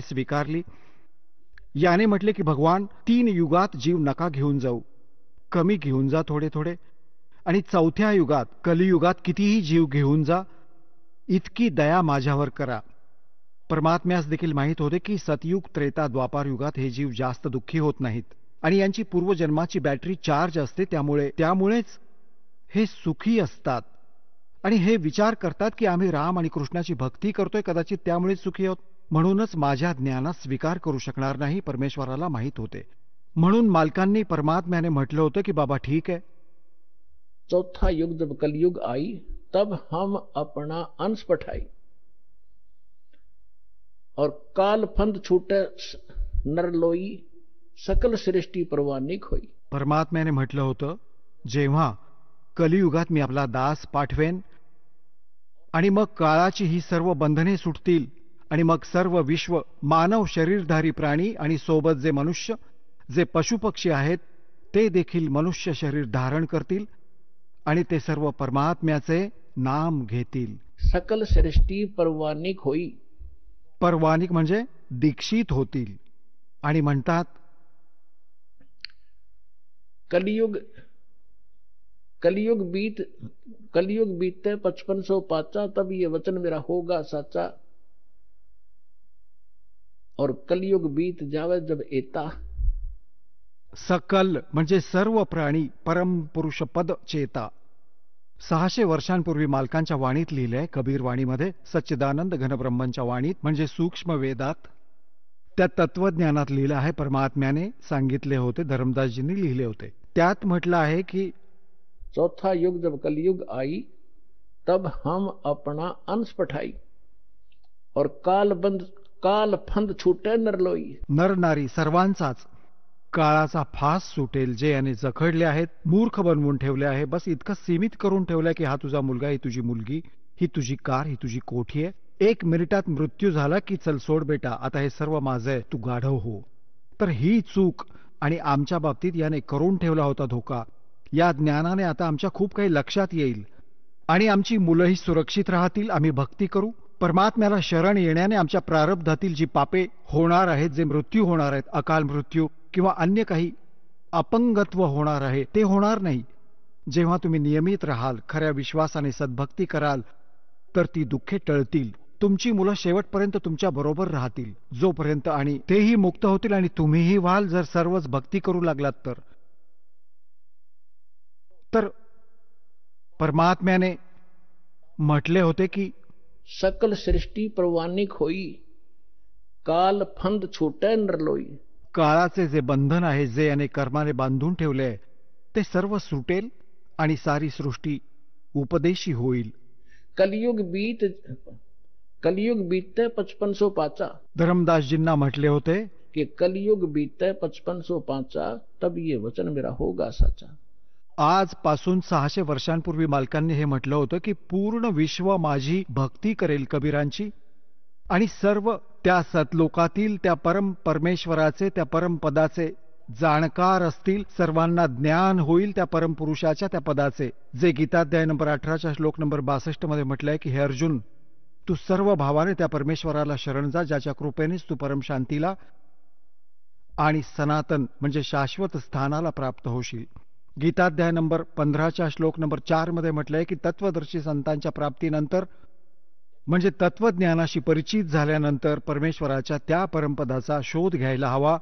स्वीकारली. याने म्हटले की भगवान 3 युगात जीव नका घेऊन जाऊ, कमी घेऊन जा थोडे थोडे, आणि 4थ्या युगात कलियुगात कितीही जीव घेऊन जा, इतकी दया माझ्यावर करा. परमात्म्यास देखील माहीत होते की सतयुग त्रेता द्वापार युगात हे जीव जास्त दुःखी होत नाहीत आणि यांची पूर्वजन्माची बॅटरी चार्ज असते, त्यामुळेच हे सुखी असतात आणि हे विचार करतात की आम्ही राम आणि कृष्णाची भक्ती करतोय, कदाचित त्यामुळेच सुखी आहोत. म्हणूनच माझ्या ज्ञानास स्वीकार करू शकणार नाही, परमेश्वराला माहीत होते. म्हणून मालकांनी परमात्म्याने म्हटलं होतं की बाबा ठीक आहे, चौथा युग जब कलयुग आई तब हम अपना अंश पठाई और काल फंद छूटे नरलोई सकल सृष्टी परवानिक होई. परमात्म्याने म्हटलं होतं जेव्हा कलियुगात मी आपला दास पाठवेन आणि मग काळाची ही सर्व बंधने सुटतील आणि मग सर्व विश्व, मानव शरीरधारी प्राणी आणि सोबत जे मनुष्य, जे पशुपक्षी आहेत ते देखील मनुष्य शरीर धारण करतील आणि ते सर्व परमात्म्याचे नाम घेतील. सकल सृष्टी परवानिक होई. परवानिक म्हणजे दीक्षित होतील. आणि म्हणतात कलयुग बीते 5505 तब ये वचन मेरा होगा साचा और कलयुग बीत जावे जब एता. सकल म्हणजे सर्व प्राणी परमपुरुष पद चेता. 600 वर्षांपूर्वी मालकांच्या वाणीत लिहिलंय, कबीर वाणीमध्ये, सच्चिदानंद घनब्रह्मच्या वाणीत म्हणजे सूक्ष्म वेदात, त्या तत्वज्ञानात लिहिलं आहे. परमात्म्याने सांगितले होते, धर्मदासजींनी लिहिले होते. त्यात म्हटलं आहे की चौथा युग जब कलयुग आई तब हम अपना अंश पठाई और काल फंद छूटे नरलोई. नर नारी सर्वांचाच काळाचा फास सुटेल. जे याने जखडले आहेत, मूर्ख बनवून ठेवले आहे, बस इतकं सीमित करून ठेवलंय की हा तुझा मुलगा, ही तुझी मुलगी, ही तुझी कार, ही तुझी कोठी आहे. 1 मिनिटात मृत्यू झाला की चल सोड बेटा, आता हे सर्व माझं आहे, तू गाढव हो. तर ही चूक आणि आमच्या बाबतीत याने करून ठेवला होता धोका. या ज्ञानाने आता आमच्या खूप काही लक्षात येईल आणि आमची मुलंही सुरक्षित राहतील. आम्ही भक्ती करू. परमात्म्याला शरण येण्याने आमच्या प्रारब्धातील जी पापे होणार आहेत, जे मृत्यू होणार आहेत, अकाल मृत्यू किंवा अन्य काही अपंगत्व होणार आहे, ते होणार नाही. जेव्हा तुम्ही नियमित राहाल, खऱ्या विश्वासाने सद्भक्ती कराल, तर ती दुःखे टळतील. तुमची मुलं शेवटपर्यंत तुमच्या बरोबर राहतील जोपर्यंत, आणि तेही मुक्त होतील आणि तुम्हीही व्हाल जर सर्वच भक्ती करू लागलात तर. परमात्म्याने म्हटले होते की सकल सृष्टी परवानिक होई, काल फंद छूटे नरलोई. काळाचे जे बंधन आहे, जे याने कर्माने बांधून ठेवले, ते सर्व सुटेल आणि सारी सृष्टी उपदेशी होईल. कलयुग बीते 5505. धर्मदासजींना म्हटले होते कि कलयुग बीते 5505 तब ये वचन मेरा होगा साचा. आजपासून 600 वर्षांपूर्वी मालकांनी हे म्हटलं होतं की पूर्ण विश्व माझी भक्ती करेल कबीरांची, आणि सर्व त्या सतलोकातील त्या परमेश्वराचे, त्या परमपदाचे जाणकार असतील. सर्वांना ज्ञान होईल त्या परमपुरुषाच्या, त्या पदाचे, जे गीताध्याय नंबर 18च्या श्लोक नंबर 62 मध्ये म्हटलंय की हे अर्जुन, तू सर्व भावाने त्या परमेश्वराला शरण जा, ज्याच्या कृपेनेच तू परमशांतीला आणि सनातन म्हणजे शाश्वत स्थानाला प्राप्त होशील. गीताध्याय नंबर 15च्या श्लोक नंबर 4 मध्ये म्हटलंय की तत्वदर्शी संतांच्या प्राप्तीनंतर म्हणजे तत्वज्ञानाशी परिचित झाल्यानंतर परमेश्वराच्या त्या परमपदाचा शोध घ्यायला हवा,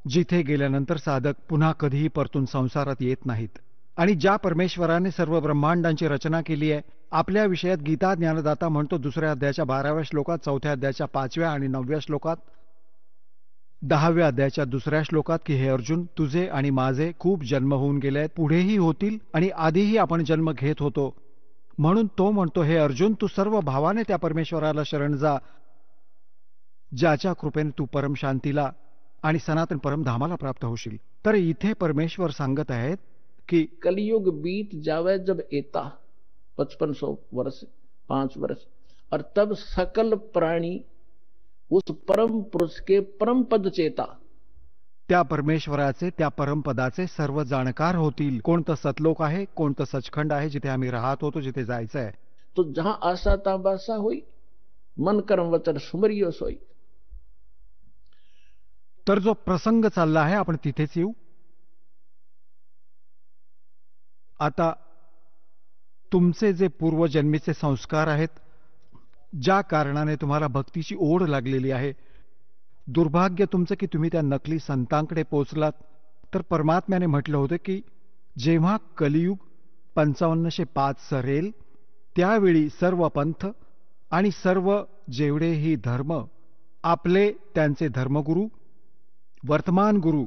जिथे गेल्यानंतर साधक पुन्हा कधीही परतून संसारात येत नाहीत. आणि ज्या परमेश्वराने सर्व ब्रह्मांडांची रचना केली आहे, आपल्या विषयात गीता ज्ञानदाता म्हणतो 2ऱ्या अध्यायाच्या 12व्या श्लोकात, 4थ्या अध्यायाच्या 5व्या आणि 9व्या श्लोकात, 10व्या अध्यायाच्या 2ऱ्या श्लोकात की हे अर्जुन, तुझे आणि माझे खूप जन्म होऊन गेले आहेत, पुढेही होतील आणि आधीही आपण जन्म घेत होतो. म्हणून तो म्हणतो हे अर्जुन, तू सर्व भावाने त्या परमेश्वराला शरण जा, ज्याच्या कृपेने तू परमशांतीला आणि सनातन परमधामाला प्राप्त होशील. तर इथे परमेश्वर सांगत आहेत कि कलयुग बीत जावे जब एता 5500 वर्ष 5 वर्ष और तब सकल प्राणी उस परम पुरुष के परम पद चेता. त्या परमेश्वराचे, त्या परमपदाचे सर्व जाणकार होतील. कोणतं सतलोक आहे, कोणतं सचखंड आहे, जिथे आम्ही राहत होतो, जिथे जायचं आहे. तो जहां आशा ताबासा होई, मन कर्म वचन सुमरियो सोई. तर जो प्रसंग चालला आहे आपण तिथेच येऊ. आता तुमचे जे पूर्वजन्मीचे संस्कार आहेत, ज्या कारणाने तुम्हाला भक्तीची ओढ लागलेली आहे, दुर्भाग्य तुमचं की तुम्ही त्या नकली संतांकडे पोचलात. तर परमात्म्याने म्हटलं होतं की जेव्हा कलियुग 5505 सरेल त्यावेळी सर्व पंथ आणि सर्व जेवढेही धर्म आपले त्यांचे धर्मगुरू वर्तमान गुरु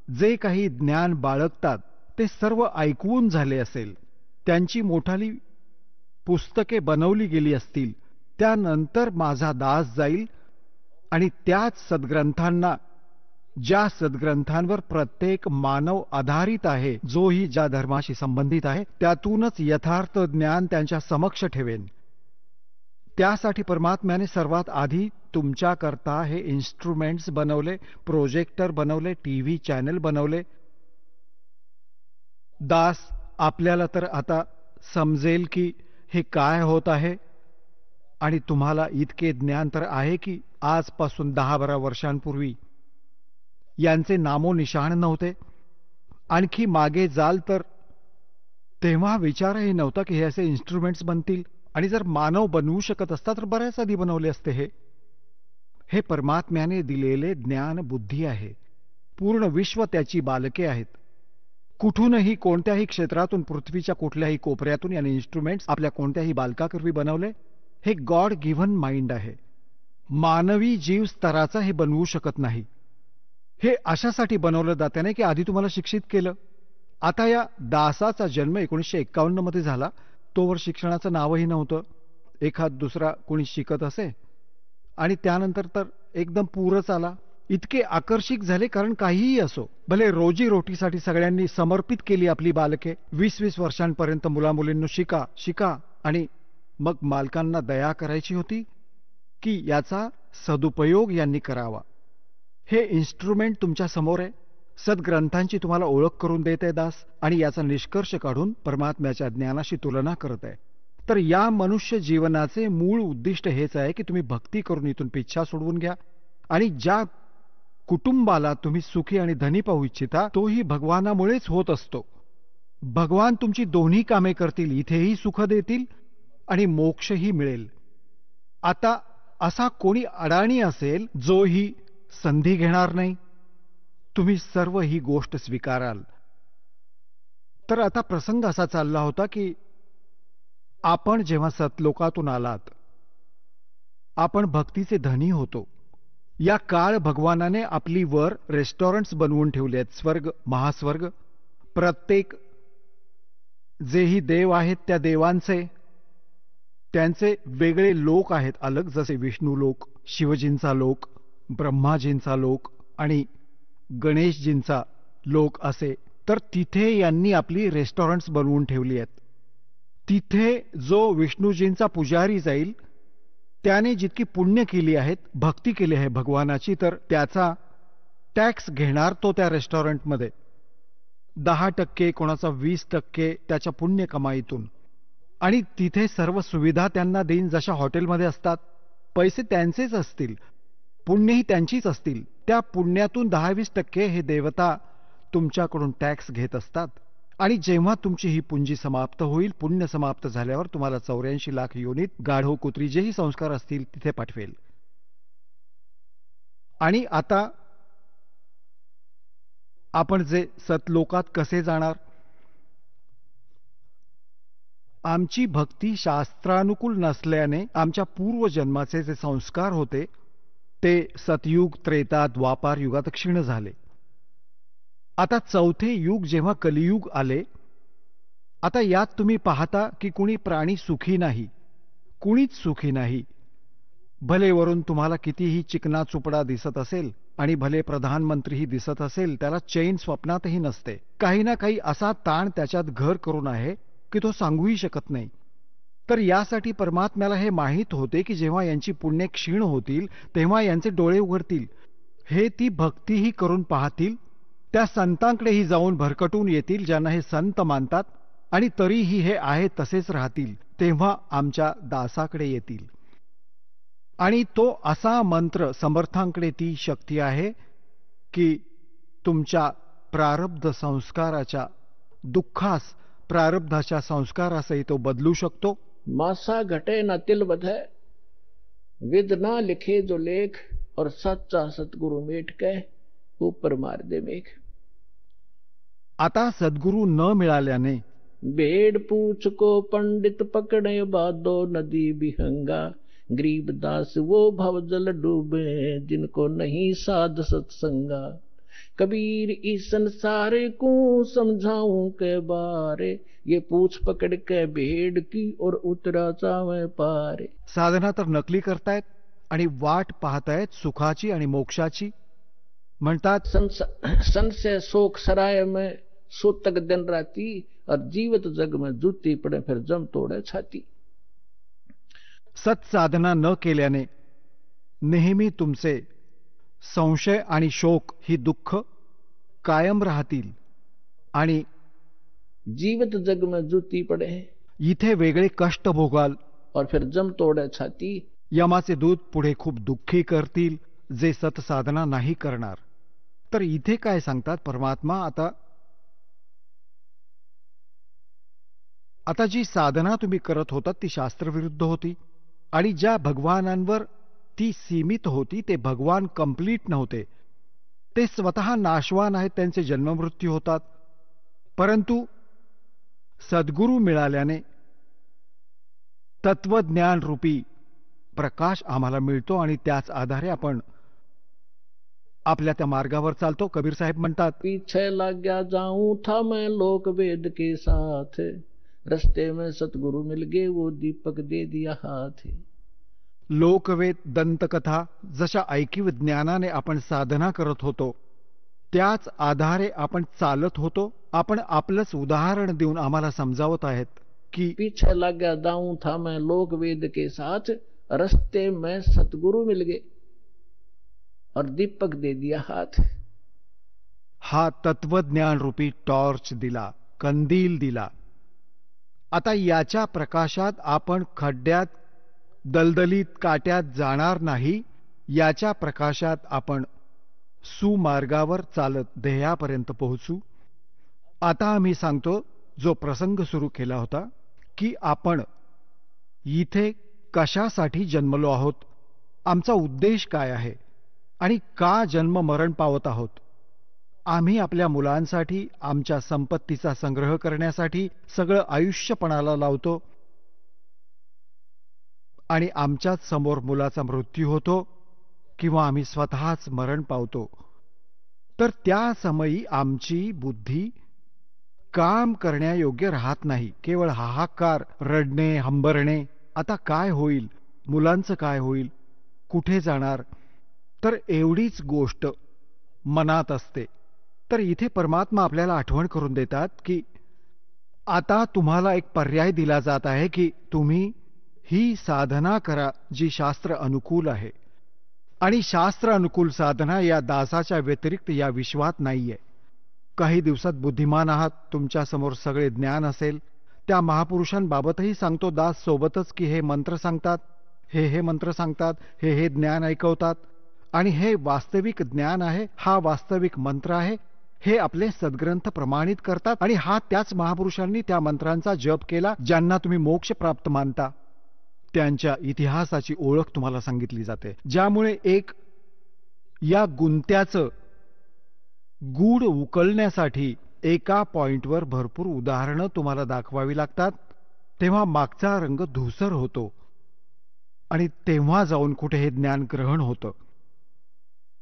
जे काही ज्ञान बाळगतात ते सर्व ऐकवून झाले असेल, त्यांची मोठाली पुस्तके बनवली गेली असतील, त्यानंतर माझा दास जाईल आणि त्याच सद्ग्रंथांना, ज्या सद्ग्रंथांवर प्रत्येक मानव आधारित आहे, जोही ज्या धर्माशी संबंधित आहे, त्यातूनच यथार्थ ज्ञान त्यांच्या समक्ष ठेवेन. त्यासाठी परमात्म्याने सर्वात आधी तुमच्याकरता हे इन्स्ट्रुमेंट्स बनवले, प्रोजेक्टर बनवले, टीव्ही चॅनल बनवले. दास, आपल्याला तर आता समजेल की हे काय होत आहे, आणि तुम्हाला इतके ज्ञान तर आहे की आजपासून 10-12 वर्षांपूर्वी यांचे नामोनिशाण नव्हते. आणखी मागे जाल तर तेव्हा विचारही नव्हता की हे असे इन्स्ट्रुमेंट्स बनतील, आणि जर मानव बनवू शकत असता तर बऱ्याच आधी बनवले असते. हे परमात्म्याने दिलेले ज्ञान बुद्धी आहे. पूर्ण विश्व त्याची बालके आहेत. कुठूनही कोणत्याही क्षेत्रातून, पृथ्वीच्या कुठल्याही कोपऱ्यातून याने इन्स्ट्रुमेंट्स आपल्या कोणत्याही बालकाकरवी बनवले. हे गॉड गिव्हन माइंड आहे. मानवी जीव स्तराचा हे बनवू शकत नाही. हे अशासाठी बनवलं जाते की आधी तुम्हाला शिक्षित केलं. आता या दासाचा जन्म 1951 मध्ये झाला. तोवर शिक्षणाचं नावही नव्हतं. एखाद दुसरा कोणी शिकत असे, आणि त्यानंतर तर एकदम पूरच आला. इतके आकर्षित झाले, कारण काहीही असो, भले रोजी रोटीसाठी सगळ्यांनी समर्पित केली आपली बालके. 20-20 वर्षांपर्यंत मुलामुलींना शिका शिका, आणि मग मालकांना दया करायची होती की याचा सदुपयोग यांनी करावा. हे इन्स्ट्रुमेंट तुमच्या समोर आहे. सद्ग्रंथांची तुम्हाला ओळख करून देत आहे दास, आणि याचा निष्कर्ष काढून परमात्म्याच्या ज्ञानाशी तुलना करत आहे. तर या मनुष्य जीवनाचे मूळ उद्दिष्ट हेच आहे की तुम्ही भक्ती करून इथून पिच्छा सोडवून घ्या, आणि ज्या कुटुंबाला तुम्ही सुखी आणि धनी पाहू इच्छिता, तोही भगवानामुळेच होत असतो. भगवान तुमची दोन्ही कामे करतील, इथेही सुख देतील आणि मोक्षही मिळेल. आता असा कोणी अडाणी असेल जो ही संधी घेणार नाही, तुम्ही सर्व ही गोष्ट स्वीकाराल. तर आता प्रसंग असा चालला होता की आपण जेव्हा सतलोकातून आलात, आपण भक्तीचे धनी होतो. या काळ भगवानाने आपली वर रेस्टॉरंट्स बनवून ठेवले आहेत. स्वर्ग, महास्वर्ग, प्रत्येक जेही देव आहेत त्या देवांचे, त्यांचे वेगळे लोक आहेत अलग, जसे विष्णू लोक, शिवजींचा लोक, ब्रह्माजींचा लोक आणि गणेशजींचा लोक असे. तर तिथे यांनी आपली रेस्टॉरंट्स बनवून ठेवली आहेत. तिथे जो विष्णूजींचा पुजारी जाईल, त्याने जितकी पुण्य केली आहेत, भक्ती केली आहे भगवानाची, तर त्याचा टॅक्स घेणार तो त्या रेस्टॉरंटमध्ये. 10%, कोणाचा 20% त्याच्या पुण्य कमाईतून. आणि तिथे सर्व सुविधा त्यांना देईन जशा हॉटेलमध्ये असतात. पैसे त्यांचेच असतील, पुण्यही त्यांचीच असतील. त्या पुण्यातून 10-20% हे देवता तुमच्याकडून टॅक्स घेत असतात. आणि जेव्हा तुमची ही पुंजी समाप्त होईल, पुण्य समाप्त झाल्यावर तुम्हाला 84 लाख योनीत गाढव कुत्री जेही संस्कार असतील तिथे पाठवेल. आणि आता आपण जे सतलोकात कसे जाणार? आमची भक्ती शास्त्रानुकूल नसल्याने आमच्या पूर्वजन्माचे जे संस्कार होते ते सतयुग, त्रेता, द्वापार युगात क्षीण झाले. आता चौथे युग जेव्हा कलियुग आले, आता यात तुम्ही पाहता की कुणी प्राणी सुखी नाही, कुणीच सुखी नाही. भले वरून तुम्हाला कितीही चिकना चुपडा दिसत असेल आणि भले प्रधानमंत्रीही दिसत असेल, त्याला चैन स्वप्नातही नसते. काही ना काही असा ताण त्याच्यात घर करून आहे की तो सांगूही शकत नाही. तर यासाठी परमात्म्याला हे माहीत होते की जेव्हा यांची पुण्य क्षीण होतील तेव्हा यांचे डोळे उघडतील, हे ती भक्तीही करून पाहतील, त्या संतांकडेही जाऊन भरकटून येतील ज्यांना हे संत मानतात, आणि तरीही हे आहे तसेच राहतील. तेव्हा आमच्या दासाकडे येतील. आणि तो असा मंत्र, समर्थांकडे ती शक्ती आहे की तुमच्या प्रारब्ध संस्काराच्या दुःखास प्रारब्धाच्या संस्कारासही तो बदलू शकतो. मासा घटे ना तिल बधे, विद ना लिखे जो लेख, और सच्चा सतगुरु मेट के ऊपर मार दे मेघ. आता सद्गुरू न मिळाल्याने भेड़ पूछ को पंडित पकड़े बादो नदी बिहंगा, गरीबदास वो भव जल डूबे जिनको नहीं साध सत्संगा. कबीर इस संसारे को समझाऊं के बारे, ये पूछ पकड़ के भेड़ की और उतरा चावे पारे. साधना तर नकली करतायत आणि वाट पाहतायत सुखाची आणि मोक्षाची. म्हणतात संशय शोक सराय में सोतक दिन राती, और जीवित जग में जूती पड़े फिर जम तोड़े छाती. सत्साधना न केल्याने नेहमी तुमचे संशय आणि शोक ही दुःख कायम राहतील आणि जीवित जग में जूती पड़े, इथे वेगळे कष्ट भोगाल, और फिर जम तोड़े छाती. यमाचे दूत पुढे खूप दुःखी करतील जे सत्साधना नाही करणार. तर इथे काय सांगतात परमात्मा, आता जी साधना तुम्ही करत होतात ती शास्त्रविरुद्ध होती, आणि ज्या भगवानांवर ती सीमित होती ते भगवान कंप्लीट नव्हते. ते स्वतः नाशवान आहेत, त्यांचे जन्ममृत्यू होतात. परंतु सद्गुरू मिळाल्याने तत्वज्ञान रूपी प्रकाश आम्हाला मिळतो आणि त्याच आधारे आपण आपल्या त्या मार्गावर चालतो. कबीर साहेब म्हणतात, पीछे लग गया जाऊं था मैं लोक वेद के साथ, रस्ते में सतगुरु मिल गए वो दीपक दे दिया हाथ. लोकवेद दंतकथा जशा ऐकीव ज्ञानाने आपण साधना करत होतो त्याच आधारे आपण चालत होतो. आपण आपलंच उदाहरण देऊन आम्हाला समजावत आहेत की पीछे लग गया जाऊं था मैं लोक वेद के साथ, रस्ते में सतगुरु मिल गए और दीपक दे दिया हाथ. हा तत्वज्ञान रूपी टॉर्च दिला, कंदील दिला. आता याच्या प्रकाशात आपण खड्ड्यात दलदलीत काट्यात जाणार नाही. याच्या प्रकाशात आपण सुमार्गावर चालत ध्येयापर्यंत पोहोचू. आता आम्ही सांगतो जो प्रसंग सुरू केला होता की आपण इथे कशासाठी जन्मलो आहोत, आमचा उद्देश काय आहे आणि का जन्म मरण पावत आहोत. आम्ही आपल्या मुलांसाठी आमच्या संपत्तीचा संग्रह करण्यासाठी सगळं आयुष्यपणाला लावतो आणि आमच्याच समोर मुलाचा मृत्यू होतो किंवा आम्ही स्वतःच मरण पावतो. तर त्या समयी आमची बुद्धी काम करण्यायोग्य राहत नाही. केवळ हाहाकार, रडणे, हंबरणे. आता काय होईल, मुलांचं काय होईल, कुठे जाणार, तर एवढीच गोष्ट मनात असते. तर इथे परमात्मा आपल्याला आठवण करून देतात की आता तुम्हाला एक पर्याय दिला जात आहे की तुम्ही ही साधना करा जी शास्त्र अनुकूल आहे. आणि शास्त्र अनुकूल साधना या दासाच्या व्यतिरिक्त या विश्वात नाहीये. काही दिवसात बुद्धिमान आहात, तुमच्या समोर सगळे ज्ञान असेल. त्या महापुरुषांबाबतही सांगतो दास सोबतच की हे मंत्र सांगतात, हे मंत्र सांगतात, हे ज्ञान ऐकवतात आणि हे वास्तविक ज्ञान आहे, हा वास्तविक मंत्र आहे, हे आपले सद्ग्रंथ प्रमाणित करतात. आणि हा त्याच महापुरुषांनी त्या मंत्रांचा जप केला ज्यांना तुम्ही मोक्ष प्राप्त मानता. त्यांच्या इतिहासाची ओळख तुम्हाला सांगितली जाते, ज्यामुळे एक या गुंत्याचं गूढ उकलण्यासाठी एका पॉइंटवर भरपूर उदाहरणं तुम्हाला दाखवावी लागतात. तेव्हा मागचा रंग धूसर होतो आणि तेव्हा जाऊन कुठे हे ज्ञान ग्रहण होतं.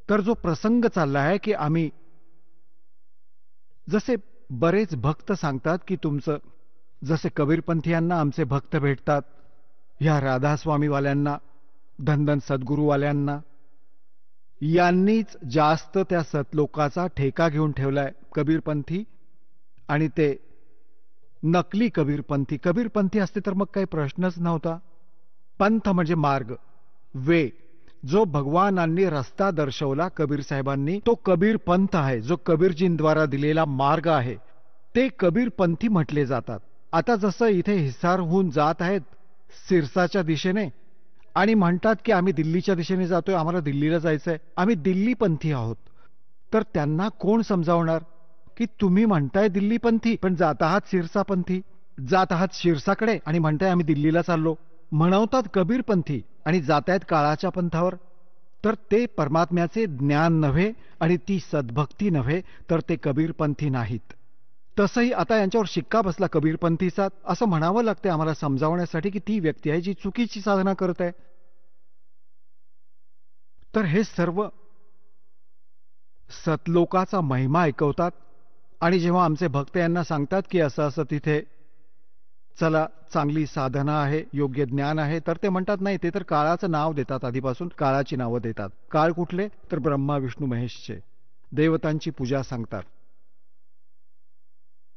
तर जो प्रसंग चालला आहे की आम्ही जसे बरेच भक्त सांगतात की तुमचं जसे कबीरपंथीयांना आमचे भक्त भेटतात, ह्या राधास्वामीवाल्यांना, धनधन सद्गुरूवाल्यांना, यांनीच जास्त त्या सतलोकाचा ठेका घेऊन ठेवलाय कबीरपंथी. आणि ते नकली कबीरपंथी. कबीरपंथी असते तर मग काही प्रश्नच नव्हता. पंथ म्हणजे मार्ग, वे, जो भगवानांनी रस्ता दर्शवला कबीर साहेबांनी, तो कबीर पंथ आहे. जो कबीरजींद्वारा दिलेला मार्ग आहे ते कबीरपंथी म्हटले जातात. आता जसं इथे हिसारहून जात आहेत सिरसाच्या दिशेने आणि म्हणतात की आम्ही दिल्लीच्या दिशेने जातोय, आम्हाला दिल्लीला जायचंय, आम्ही दिल्लीपंथी आहोत. तर त्यांना कोण समजावणार की तुम्ही म्हणताय दिल्लीपंथी पण जात आहात सिरसापंथी, जात आहात शिरसाकडे आणि म्हणताय आम्ही दिल्लीला चाललो, म्हणवतात कबीरपंथी आणि जातायत काळाच्या पंथावर. तर ते परमात्म्याचे ज्ञान नव्हे आणि ती सद्भक्ती नव्हे, तर ते कबीरपंथी नाहीत. तसंही आता यांच्यावर शिक्का बसला कबीरपंथीचा, असं म्हणावं लागते आम्हाला समजावण्यासाठी की ती व्यक्ती आहे जी चुकीची साधना करत आहे. तर हे सर्व सतलोकाचा महिमा ऐकवतात आणि जेव्हा आमचे भक्त यांना सांगतात की असं असं तिथे चला चांगली साधना आहे, योग्य ज्ञान आहे, तर ते म्हणतात नाही, ते तर काळाचं नाव देतात, आधीपासून काळाची नावं देतात. काळ कुठले? तर ब्रह्मा विष्णू महेशचे, देवतांची पूजा सांगतात.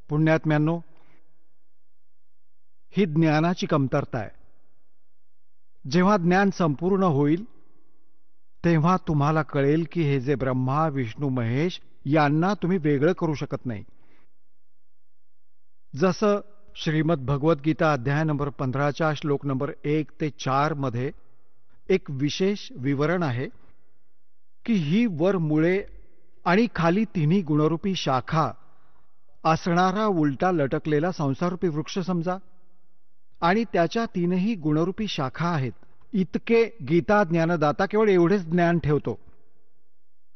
पुण्यात्म्यांनो, ही ज्ञानाची कमतरता आहे. जेव्हा ज्ञान संपूर्ण होईल तेव्हा तुम्हाला कळेल की हे जे ब्रह्मा विष्णू महेश यांना तुम्ही वेगळं करू शकत नाही. जसं श्रीमद भगवद्गीता अध्याय नंबर 15 श्लोक नंबर 1 ते 4 मध्ये एक विशेष विवरण आहे की ही वर मुळे आणि खाली तिन्ही गुणरूपी शाखा असणारा उलटा लटकलेला संसाररूपी वृक्ष समजा, आणि त्याच्या तीनही गुणरूपी शाखा आहेत. इतके गीता ज्ञानदाता केवळ एवढेच ज्ञान ठेवतो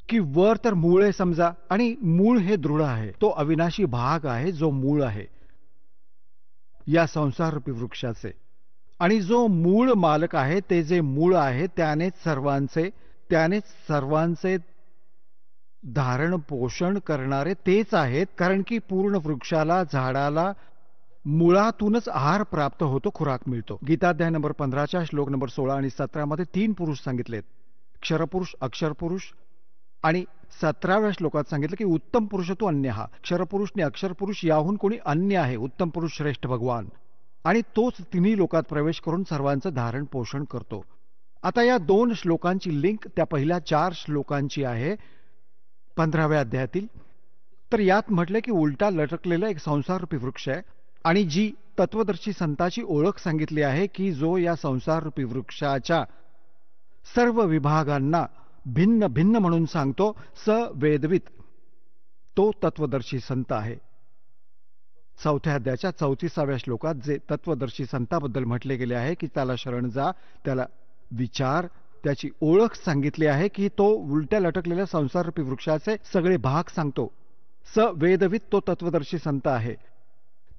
की वर तर मूळ आहे समजा, आणि मूळ हे दृढ आहे, तो अविनाशी भाग आहे जो मूळ आहे या संसाररूपी वृक्षाचे, आणि जो मूळ मालक आहे ते जे मूळ आहे त्यानेच सर्वांचे धारण पोषण करणारे तेच आहेत. कारण की पूर्ण वृक्षाला झाडाला मुळातूनच आहार प्राप्त होतो, खुराक मिळतो. गीताध्याय नंबर 15 श्लोक नंबर 16 आणि 17 मध्ये 3 पुरुष सांगितलेत, क्षरपुरुष, अक्षरपुरुष, आणि 17व्या श्लोकात सांगितलं की उत्तम पुरुष तो अन्य हा. क्षरपुरुष आणि अक्षरपुरुष याहून कोणी अन्य आहे, उत्तम पुरुष श्रेष्ठ भगवान, आणि तोच तिन्ही लोकात प्रवेश करून सर्वांचं धारण पोषण करतो. आता या 2 श्लोकांची लिंक त्या पहिल्या 4 श्लोकांची आहे 15व्या अध्यायातील. तर यात म्हटलं की उलटा लटकलेला एक संसाररूपी वृक्ष आहे, आणि जी तत्वदर्शी संताची ओळख सांगितली आहे की जो या संसाररूपी वृक्षाच्या सर्व विभागांना भिन्न भिन्न म्हणून सांगतो, स वेदवित, तो तत्वदर्शी संत आहे. 4थ्या अध्यायाच्या 34व्या श्लोकात जे तत्वदर्शी संताबद्दल म्हटले गेले आहे की त्याला शरण जा, त्याला विचार, त्याची ओळख सांगितली आहे की तो उलट्या लटकलेल्या संसाररूपी वृक्षाचे सगळे भाग सांगतो. स वेदवित, तो तत्वदर्शी संत आहे.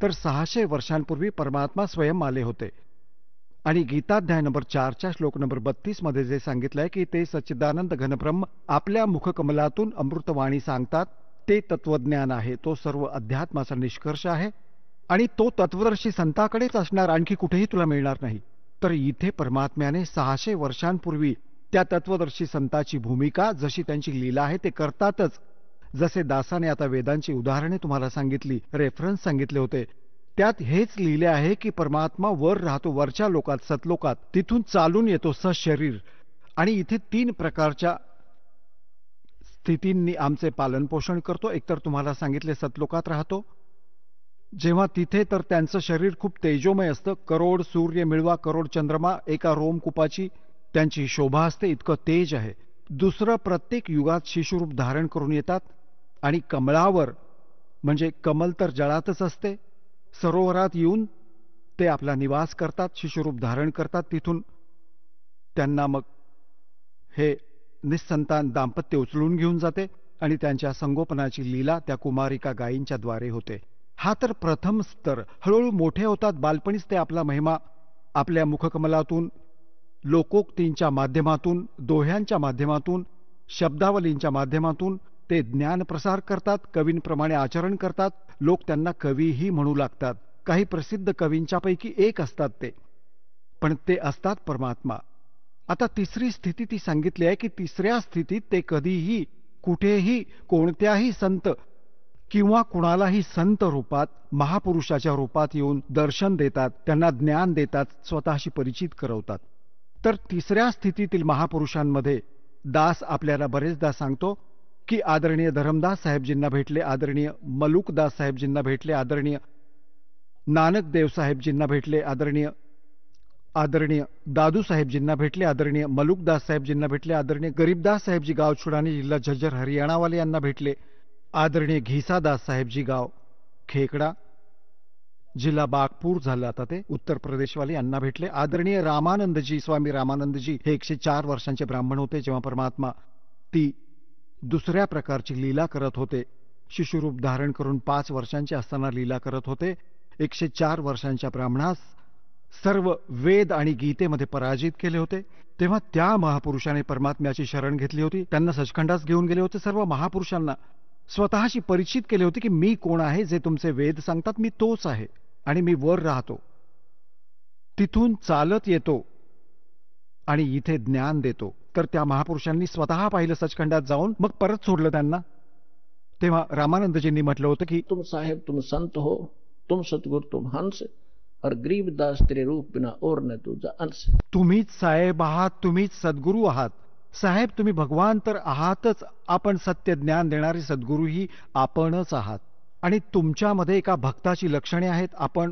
तर 600 वर्षांपूर्वी परमात्मा स्वयं आले होते, आणि गीताध्याय नंबर 4 श्लोक नंबर 32 मध्ये जे सांगितलंय की ते सच्चिदानंद घनब्रह्म आपल्या मुखकमलातून अमृतवाणी सांगतात, ते तत्वज्ञान आहे, तो सर्व अध्यात्माचा निष्कर्ष आहे, आणि तो तत्वदर्शी संताकडेच असणार, आणखी कुठेही तुला मिळणार नाही. तर इथे परमात्म्याने 600 वर्षांपूर्वी त्या तत्वदर्शी संताची भूमिका, जशी त्यांची लीला आहे ते करतातच. जसे दासाने आता वेदांची उदाहरणे तुम्हाला सांगितली, रेफरन्स सांगितले होते, त्यात हेच लिहिले आहे की परमात्मा वर राहतो, वरच्या लोकात, सतलोकात, तिथून चालून येतो सशरीर, आणि इथे 3 प्रकारच्या स्थितींनी आमचे पालन पोषण करतो. एकतर तुम्हाला सांगितले सतलोकात राहतो, जेव्हा तिथे तर त्यांचं शरीर खूप तेजोमय असतं, करोड सूर्य मिळवा, करोड चंद्रमा एका रोमकुपाची त्यांची शोभा असते, इतकं तेज आहे. दुसरं, प्रत्येक युगात शिशुरूप धारण करून येतात, आणि कमळावर, म्हणजे कमल तर जळातच असते, सरोवरात येऊन ते आपला निवास करतात, शिशुरूप धारण करतात. तिथून त्यांना मग हे निस्संतान दाम्पत्य उचलून घेऊन जाते, आणि त्यांच्या संगोपनाची लीला त्या कुमारिका गायींच्या द्वारे होते. हा तर प्रथम स्तर. हळूहळू मोठे होतात, बालपणीच ते आपला महिमा आपल्या मुखकमलातून, लोकोक्तींच्या माध्यमातून, दोह्यांच्या माध्यमातून, शब्दावलींच्या माध्यमातून ते ज्ञान प्रसार करतात, कवींप्रमाणे आचरण करतात. लोक त्यांना कवीही म्हणू लागतात. काही प्रसिद्ध कवींच्यापैकी एक असतात ते, पण ते असतात परमात्मा. आता तिसरी स्थिती ती सांगितली आहे की तिसऱ्या स्थितीत ते कधीही, कुठेही, कोणत्याही संत किंवा कुणालाही संत रूपात, महापुरुषाच्या रूपात येऊन दर्शन देतात, त्यांना ज्ञान देतात, स्वतःशी परिचित करवतात. तर तिसऱ्या स्थितीतील महापुरुषांमध्ये दास आपल्याला बरेचदा सांगतो की आदरणीय धरमदास साहेबजींना भेटले, आदरणीय मलुकदास साहेबजींना भेटले, आदरणीय नानक देव साहेबजींना भेटले, आदरणीय आदरणीय दादू साहेबजींना भेटले, आदरणीय मलुकदास साहेबजींना भेटले, आदरणीय गरीबदास साहेबजी गाव छुडानी जिल्हा झज्जर हरियाणावाले यांना भेटले, आदरणीय घिसादास साहेबजी गाव खेकडा जिल्हा बागपूर झालं आता ते उत्तर प्रदेशवाले यांना भेटले, आदरणीय रामानंदजी स्वामी रामानंदजी हे 104 वर्षांचे ब्राह्मण होते जेव्हा परमात्मा ती दुसऱ्या प्रकारची लीला करत होते, शिशुरूप धारण करून 5 वर्षांचे असताना लीला करत होते. 104 वर्षांच्या ब्राह्मणास सर्व वेद आणि गीतेमध्ये पराजित केले होते. तेव्हा त्या महापुरुषाने परमात्म्याची शरण घेतली होती, त्यांना सचखंडास घेऊन गेले होते. सर्व महापुरुषांना स्वतःशी परिचित केले होते की मी कोण आहे, जे तुमचे वेद सांगतात मी तोच आहे आणि मी वर राहतो, तिथून चालत येतो आणि इथे ज्ञान देतो. तर त्या महापुरुषांनी स्वतः पाहिलं सचखंडात जाऊन, मग परत सोडलं त्यांना. तेव्हा रामानंदजींनी म्हटलं होतं की तुम साहेब तुम संत हो, तुम सतगुरु तुम हंस, और गरीबदास तेरे रूप बिना और न तुझा अंश. तुम्हीच साहेब आहात, तुम्हीच सद्गुरू आहात. साहेब तुम्ही भगवान तर आहातच, आपण सत्य ज्ञान देणारे सद्गुरूही आपणच आहात. आणि तुमच्यामध्ये एका भक्ताची लक्षणे आहेत. आपण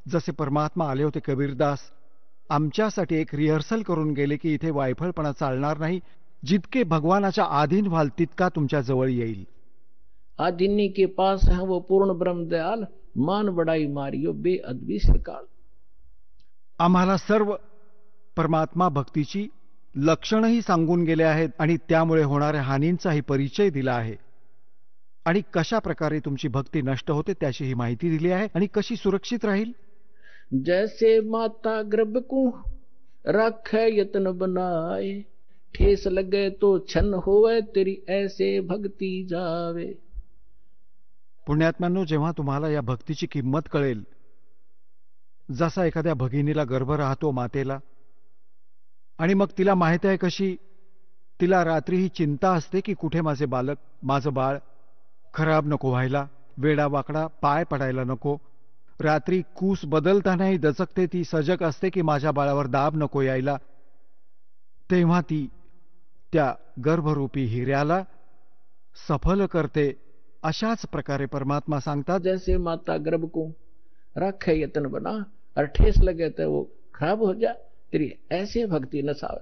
जसे परमात्मा आले होते कबीरदास आमच्यासाठी एक रिहर्सल करून गेले की इथे वायफळपणा चालणार नाही, जितके भगवानाच्या आधीन व्हाल तितका तुमच्या जवळ येईल. आदिनी के पास है वो पूर्ण ब्रह्म दयाल, मान बड़ाई मारियो बेअदबी श्रीकाल. आम्हाला सर्व परमात्मा भक्तीची लक्षणंही सांगून गेले आहेत आणि त्यामुळे होणाऱ्या हानींचाही परिचय दिला आहे आणि कशा प्रकारे तुमची भक्ती नष्ट होते त्याची ही माहिती दिली आहे आणि कशी सुरक्षित राहील. जैसे माता गर्भ को राखे यत्न बनाए, ठेस लगे तो छन होवे तेरी ऐसे भक्ती जावे. पुण्यात्म्यांनो, जेव्हा तुम्हाला या भक्तीची किंमत कळेल, जसा एखाद्या भगिनीला गर्भ राहतो मातेला, आणि मग तिला माहिती आहे कशी, तिला रात्री ही चिंता असते की कुठे माझे बालक, माझं बाळ खराब नको व्हायला, वेडा वाकडा पाय पडायला नको. रात्री कूस बदलतानाही दचकते, ती सजग असते की माझ्या बाळावर दाब नको यायला. तेव्हा ती त्या गर्भरूपी हिऱ्याला सफल करते. अशाच प्रकारे परमात्मा सांगतात, जैसे माता गर्भ को राखे यत्न बना, और ठेस लगे तो वो खराब हो जा, तेरी ऐसे भक्ती नसावे.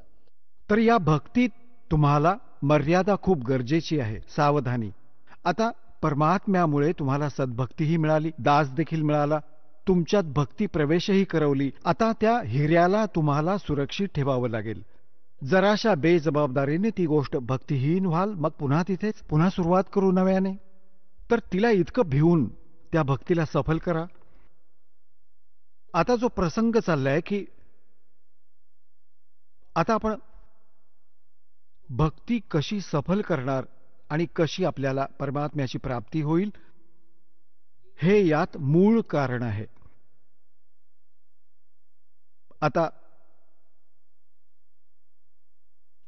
तर या भक्तीत तुम्हाला मर्यादा खूप गरजेची आहे, सावधानी. आता परमात्म्यामुळे तुम्हाला सद्भक्तीही मिळाली, दास देखील मिळाला, तुमच्यात भक्ती प्रवेशही करवली. आता त्या हिऱ्याला तुम्हाला सुरक्षित ठेवावं लागेल. जराशा बेजबाबदारीने ती गोष्ट भक्तिहीन व्हाल, मग पुन्हा तिथेच पुन्हा सुरुवात करू नव्याने. तर तिला इतकं भिवून त्या भक्तीला सफल करा. आता जो प्रसंग चाललाय की आता आपण भक्ती कशी सफल करणार आणि कशी आपल्याला परमात्म्याची प्राप्ती होईल, हे यात मूळ कारण आहे. आता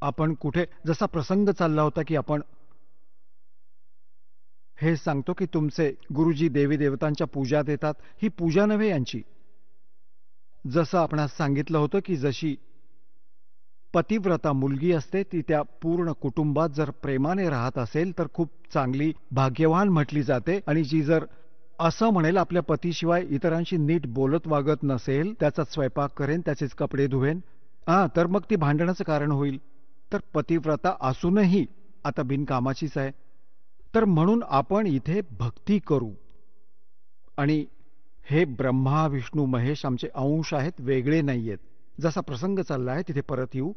आपण कुठे, जसा प्रसंग चालला होता की आपण हे सांगतो की तुमचे गुरुजी देवी देवतांच्या पूजा देतात, ही पूजा नव्हे यांची. जसं आपणास सांगितलं होतं की जशी पतिव्रता मुलगी असते, ती त्या पूर्ण कुटुंबात जर प्रेमाने राहत असेल तर खूप चांगली भाग्यवान म्हटली जाते. आणि जी जर असं म्हणेल आपल्या पतीशिवाय इतरांशी नीट बोलत वागत नसेल, त्याचाच स्वयंपाक करेन, त्याचेच कपडे धुवेन, तर मग ती भांडणाचं कारण होईल. तर पतिव्रता असूनही आता बिनकामाचीच आहे. तर म्हणून आपण इथे भक्ती करू. आणि हे ब्रह्मा विष्णू महेश आमचे अंश आहेत, वेगळे नाहीयेत. जसा प्रसंग चाललाय तिथे परत येऊ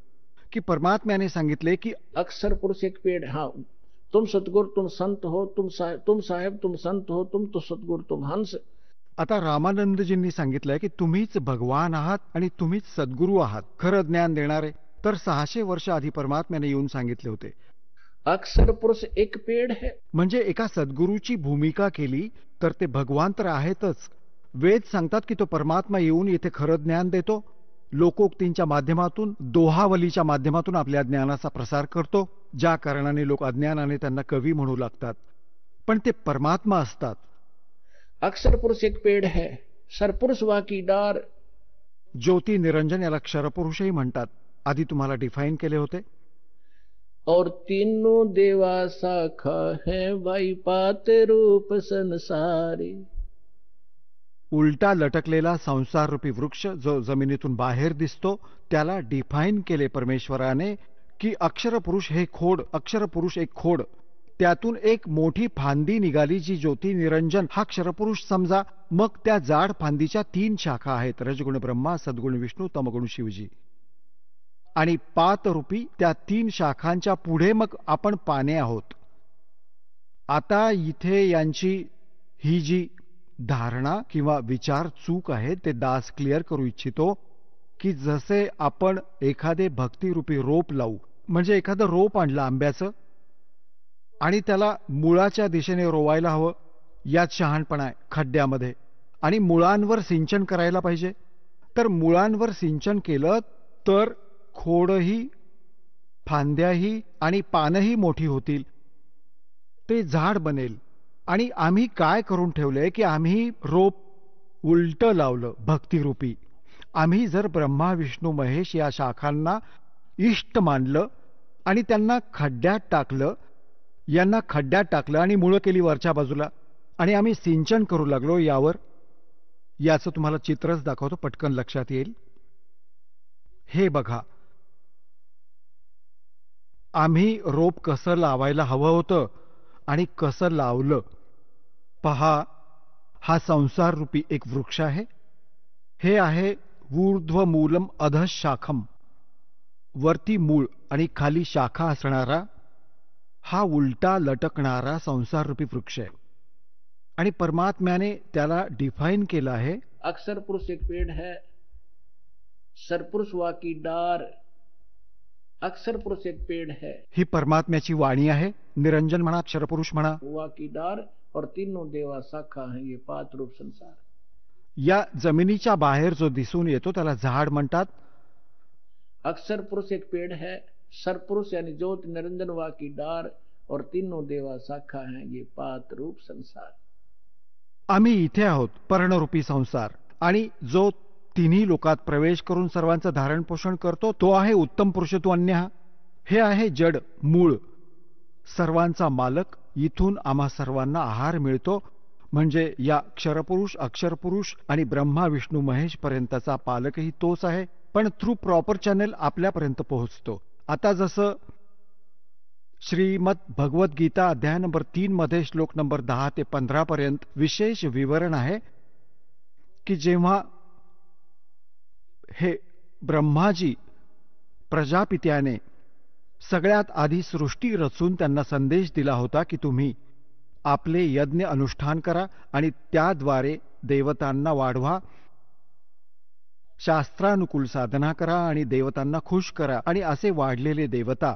की परमात्म्याने सांगितले की अक्षर पुरुष एक पेड़, हाँ तुम सतगुरु तुम संत हो, तुम साहेब तुम संत हो, तुम तो सतगुरु तुम हंस. आता रामानंदजींनी सांगितलंय की तुम्हीच भगवान आहात आणि तुम्हीच सद्गुरू आहात, खरं ज्ञान देणारे. तर 600 वर्ष आधी परमात्म्याने येऊन सांगितले होते. अक्षर पुरुष एक पेड़ है, म्हणजे एका सद्गुरूची भूमिका केली तर ते भगवान तर आहेतच. वेद सांगतात की तो परमात्मा येऊन इथे खरं ज्ञान देतो, लोकोक्तींच्या माध्यमातून, दोहावलीच्या माध्यमातून आपल्या ज्ञानाचा प्रसार करतो, ज्या कारणाने लोक अज्ञानाने त्यांना कवी म्हणू लागतात, पण ते परमात्मा असतात. अक्षर पुरुष एक पेड़ है, सरपुरुष वाकी डार. ज्योती निरंजन याला क्षरपुरुषही म्हणतात. आधी तुम्हाला डिफाईन केले होते. और तीनों देवा शाखा है, वाई पात रूप संसारी. उलटा लटकलेला संसाररूपी वृक्ष जो जमिनीतून बाहेर दिसतो त्याला डिफाईन केले परमेश्वराने की अक्षरपुरुष हे खोड, अक्षरपुरुष एक खोड, त्यातून एक मोठी फांदी निघाली जी ज्योती निरंजन हा क्षरपुरुष समजा. मग त्या जाड फांदीच्या 3 शाखा आहेत, रजगुण ब्रह्मा, सद्गुण विष्णू, तमगुण शिवजी. आणि पातरूपी त्या 3 शाखांच्या पुढे मग आपण पाने आहोत. आता इथे यांची ही जी धारणा किंवा विचार चूक आहे ते दास क्लिअर करू इच्छितो की जसे आपण एखादे भक्तिरूपी रोप लावू, म्हणजे एखादं रोप आणलं आंब्याचं आणि त्याला मुळाच्या दिशेने रोवायला हवं, यात शहाणपणा आहे खड्ड्यामध्ये. आणि मुळांवर सिंचन करायला पाहिजे. तर मुळांवर सिंचन केलं तर खोडही, फांद्याही आणि पानंही मोठी होतील, ते झाड बनेल. आणि आम्ही काय करून ठेवलंय की आम्ही रोप उलटं लावलं भक्तिरूपी. आम्ही जर ब्रह्मा विष्णू महेश या शाखांना इष्ट मानलं आणि त्यांना खड्ड्यात टाकलं, यांना खड्ड्यात टाकलं आणि मुळं केली वरच्या बाजूला आणि आम्ही सिंचन करू लागलो यावर. याचं तुम्हाला चित्रच दाखवतो, पटकन लक्षात येईल. हे बघा, आम्ही रोप कसं लावायला हवं होतं आणि कसं लावलं पहा. हा संसार रूपी एक वृक्ष आहे. हे आहे ऊर्ध्वमूलम अधशाखम, वरती मूळ आणि खाली शाखा असणारा हा उलटा लटकणारा संसार रूपी वृक्ष आहे. आणि परमात्म्याने त्याला डिफाईन केलं आहे. अक्षर पुरुष एक पेड़ है, सरपुरुष वाकी डार. अक्षर पुरुष एक पेड़ है, ही परमात्म्याची वाणी आहे. निरंजन म्हणा, क्षरपुरुष म्हणा. वाकी डार और तीनों देवा शाखा है ये पात रूप संसार. या जमिनीच्या बाहेर जो दिसून येतो त्याला झाड म्हणतात. अक्षर पुरुष एक पेड़ है, सरपुरुष यानी ज्योत निरंजन वाकी डार और तीनों देवा शाखा है ये पात रूप संसार. आम्ही इथे आहोत, पर्णरूपी संसार. आणि जो तिन्ही लोकात प्रवेश करून सर्वांचं धारण पोषण करतो तो आहे उत्तम पुरुषत्व अन्य. हे आहे जड मूळ, सर्वांचा मालक. इथून आम्हा सर्वांना आहार मिळतो. म्हणजे या क्षरपुरुष, अक्षरपुरुष आणि ब्रह्मा विष्णू महेश पर्यंतचा पालकही तोच आहे, पण थ्रू प्रॉपर चॅनल आपल्यापर्यंत पोहोचतो. आता जसं श्रीमद भगवद्गीता अध्याय नंबर 3 मध्ये श्लोक नंबर 10 ते 15 पर्यंत विशेष विवरण आहे की जेव्हा हे ब्रह्माजी प्रजापित्याने सगळ्यात आधी सृष्टी रचून त्यांना संदेश दिला होता की तुम्ही आपले यज्ञ अनुष्ठान करा आणि त्याद्वारे देवतांना वाढवा, शास्त्रानुकूल साधना करा आणि देवतांना खुश करा. आणि असे वाढलेले देवता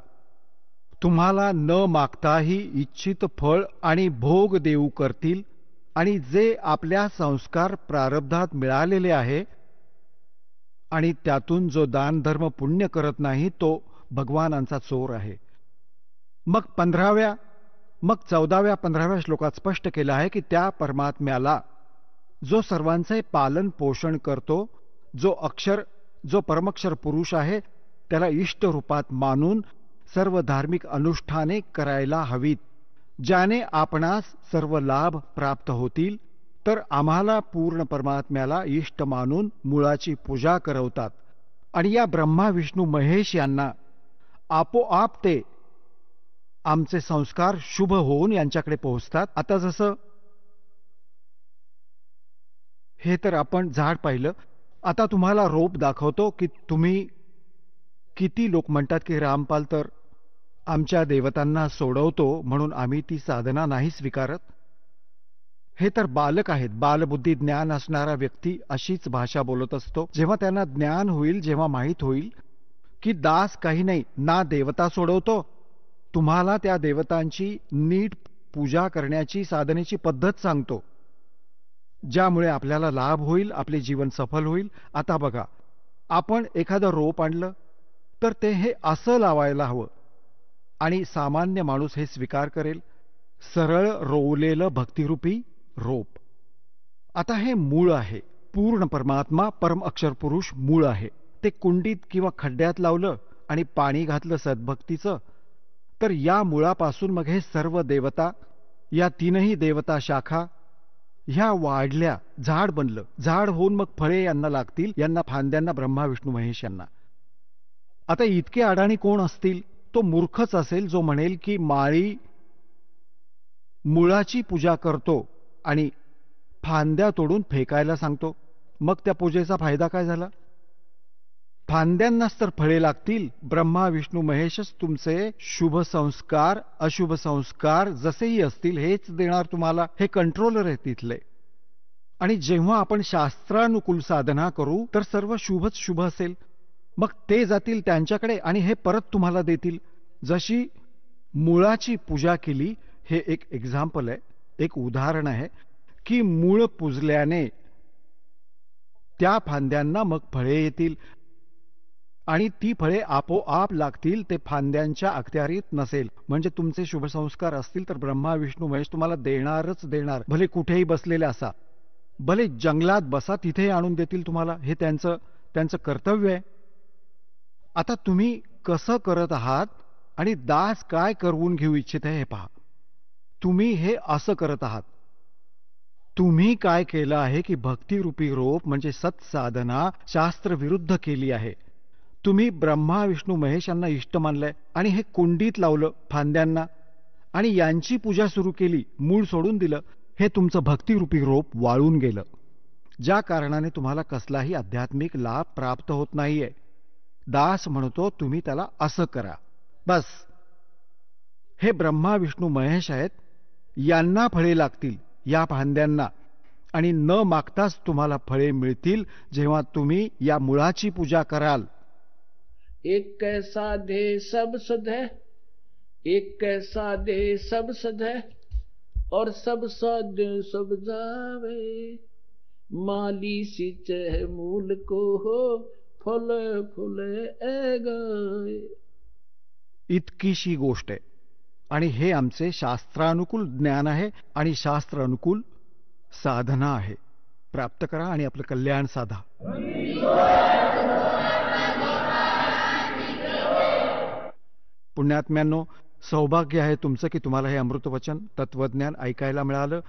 तुम्हाला न मागताही इच्छित फळ आणि भोग देऊ करतील. आणि जे आपल्या संस्कार प्रारब्धात मिळालेले आहे आणि त्यातून जो दान धर्म पुण्य करत नाही तो भगवानांचा चोर आहे. मग 15व्या, मग 14व्या, 15व्या श्लोकात स्पष्ट केलं आहे की त्या परमात्म्याला जो सर्वांचे पालन पोषण करतो, जो परमक्षर पुरुष आहे, त्याला इष्ट रूपात मानून सर्व धार्मिक अनुष्ठाने करायला हवीत, ज्याने आपणास सर्व लाभ प्राप्त होतील. तर आम्हाला पूर्ण परमात्म्याला इष्ट मानून मुळाची पूजा करवतात. आणि या ब्रह्मा विष्णू महेश यांना आपोआप ते आमचे संस्कार शुभ होऊन यांच्याकडे पोहोचतात. आता जसं हे तर आपण झाड पाहिलं, आता तुम्हाला रोप दाखवतो की तुम्ही किती लोक म्हणतात की रामपाल तर आमच्या देवतांना सोडवतो म्हणून आम्ही ती साधना नाही स्वीकारत. हे तर बालक आहेत, बालबुद्धी ज्ञान असणारा व्यक्ती अशीच भाषा बोलत असतो. जेव्हा त्यांना ज्ञान होईल, जेव्हा माहीत होईल की दास काही नाही, ना देवता सोडवतो, तुम्हाला त्या देवतांची नीट पूजा करण्याची साधनेची पद्धत सांगतो, ज्यामुळे आपल्याला लाभ होईल, आपले जीवन सफल होईल. आता बघा, आपण एखादं रोप आणलं तर ते हे असं लावायला हवं आणि सामान्य माणूस हे स्वीकार करेल, सरळ रोवलेलं भक्तिरूपी रोप. आता हे मूळ आहे, पूर्ण परमात्मा परम अक्षर पुरुष मूळ आहे. ते कुंडीत किंवा खड्ड्यात लावलं आणि पाणी घातलं सद्भक्तीचं तर या मुळापासून मग हे सर्व देवता, या तीनही देवता शाखा ह्या वाढल्या, झाड बनलं, झाड होऊन मग फळे यांना लागतील, यांना फांद्यांना ब्रह्मा विष्णू महेश यांना. आता इतके अडाणी कोण असतील? तो मूर्खच असेल जो म्हणेल की माळी मुळाची पूजा करतो आणि फांद्या तोडून फेकायला सांगतो. मग त्या पूजेचा फायदा काय झाला? फांद्यांनाच तर फळे लागतील. ब्रह्मा विष्णू महेशच तुमचे शुभ संस्कार अशुभ संस्कार जसेही असतील हेच देणार तुम्हाला. हे कंट्रोलर आहे तिथले. आणि जेव्हा आपण शास्त्रानुकूल साधना करू तर सर्व शुभच शुभ असेल. मग ते जातील त्यांच्याकडे आणि हे परत तुम्हाला देतील. जशी मुळाची पूजा केली, हे एक एक्झाम्पल आहे, एक उदाहरण आहे की मूळ पुजल्याने त्या फांद्यांना मग फळे येतील आणि ती फळे आपोआप लागतील. ते फांद्यांच्या अखत्यारीत नसेल. म्हणजे तुमचे शुभ संस्कार असतील तर ब्रह्मा विष्णू महेश तुम्हाला देणारच देणार. भले कुठेही बसलेले असा, भले जंगलात बसा, तिथेही आणून देतील तुम्हाला. हे त्यांचं कर्तव्य आहे. आता तुम्ही कसं करत आहात आणि दास काय करवून घेऊ इच्छित आहे हे पहा. तुम्ही हे असं करत आहात. तुम्ही काय केलं आहे की भक्तिरूपी रोप म्हणजे सत्साधना शास्त्रविरुद्ध केली आहे. तुम्ही ब्रह्मा विष्णू महेश यांना इष्ट मानलंय आणि हे कुंडीत लावलं फांद्यांना आणि यांची पूजा सुरू केली, मूळ सोडून दिलं. हे तुमचं भक्तिरूपी रोप वाळून गेलं, ज्या कारणाने तुम्हाला कसलाही आध्यात्मिक लाभ प्राप्त होत नाहीये. दास म्हणतो तुम्ही त्याला असं करा बस. हे ब्रह्मा विष्णू महेश आहेत, यांना फळे लागतील या फांद्यांना आणि न मागताच तुम्हाला फळे मिळतील जेव्हा तुम्ही या मुळाची पूजा कराल. एक कैसा दे सब सधै, एक कैसा दे सब सधै और सब साध्य सब जावे. माली सिंचै मूल को हो, फुले फुले गए. इतकीशी गोष्ट आहे. आणि हे आमचे शास्त्रानुकूल ज्ञान आहे आणि शास्त्रानुकूल साधना आहे. प्राप्त करा आणि आपलं कल्याण साधा. पुण्यात्म्यांनो, सौभाग्य आहे तुमचं की तुम्हाला हे अमृतवचन तत्वज्ञान ऐकायला मिळालं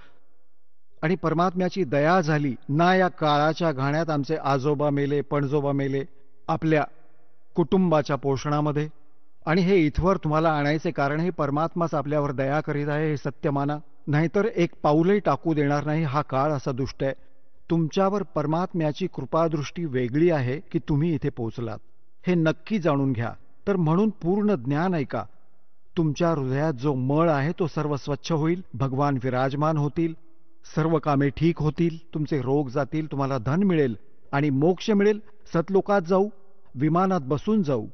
आणि परमात्म्याची दया झाली ना. या काळाच्या घाण्यात आमचे आजोबा मेले, पणजोबा मेले आपल्या कुटुंबाच्या पोषणामध्ये, आणि हे इथवर तुम्हाला आणायचे कारण हे परमात्माच आपल्यावर दया करीत आहे, हे सत्य माना. नाहीतर एक पाऊलही टाकू देणार नाही. हा काळ असा दुष्ट आहे. तुमच्यावर परमात्म्याची कृपादृष्टी वेगळी आहे की तुम्ही इथे पोहोचलात, हे नक्की जाणून घ्या. तर म्हणून पूर्ण ज्ञान ऐका. तुमच्या हृदयात जो मळ आहे तो सर्व स्वच्छ होईल, भगवान विराजमान होतील, सर्व कामे ठीक होतील, तुमचे रोग जातील, तुम्हाला धन मिळेल आणि मोक्ष मिळेल. सतलोकात जाऊ, विमानात बसून जाऊ.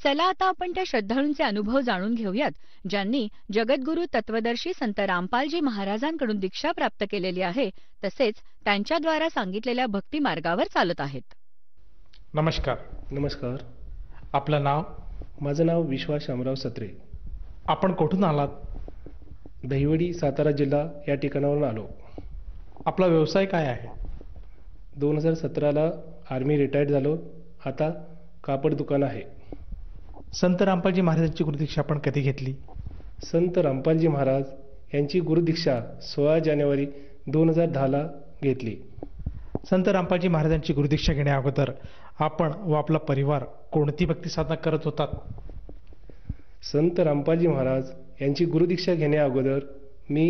चला आता आपण त्या श्रद्धाळूंचे अनुभव जाणून घेऊयात ज्यांनी जगद्गुरू तत्वदर्शी संत रामपालजी महाराजांकडून दीक्षा प्राप्त केलेली आहे, तसेच त्यांच्याद्वारा सांगितलेल्या भक्ती मार्गावर चालत आहेत. नमस्कार. नमस्कार. आपलं नाव? माझं नाव विश्वास शामराव सत्रे. आपण कुठून आलात? दहिवडी, सातारा जिल्हा या ठिकाणावरून आलो. आपला व्यवसाय काय आहे? 2017ला आर्मी रिटायर्ड झालो. आता कापड दुकान आहे. संत रामपालजी महाराजांची गुरुदीक्षा आपण कधी घेतली? संत रामपालजी महाराज यांची गुरुदीक्षा 16 जानेवारी 2010ला घेतली. संत रामपालजी महाराजांची गुरुदीक्षा घेण्या अगोदर आपण व आपला परिवार कोणती भक्ती साधना करत होतात? संत रामपालजी महाराज यांची गुरुदीक्षा घेण्या अगोदर मी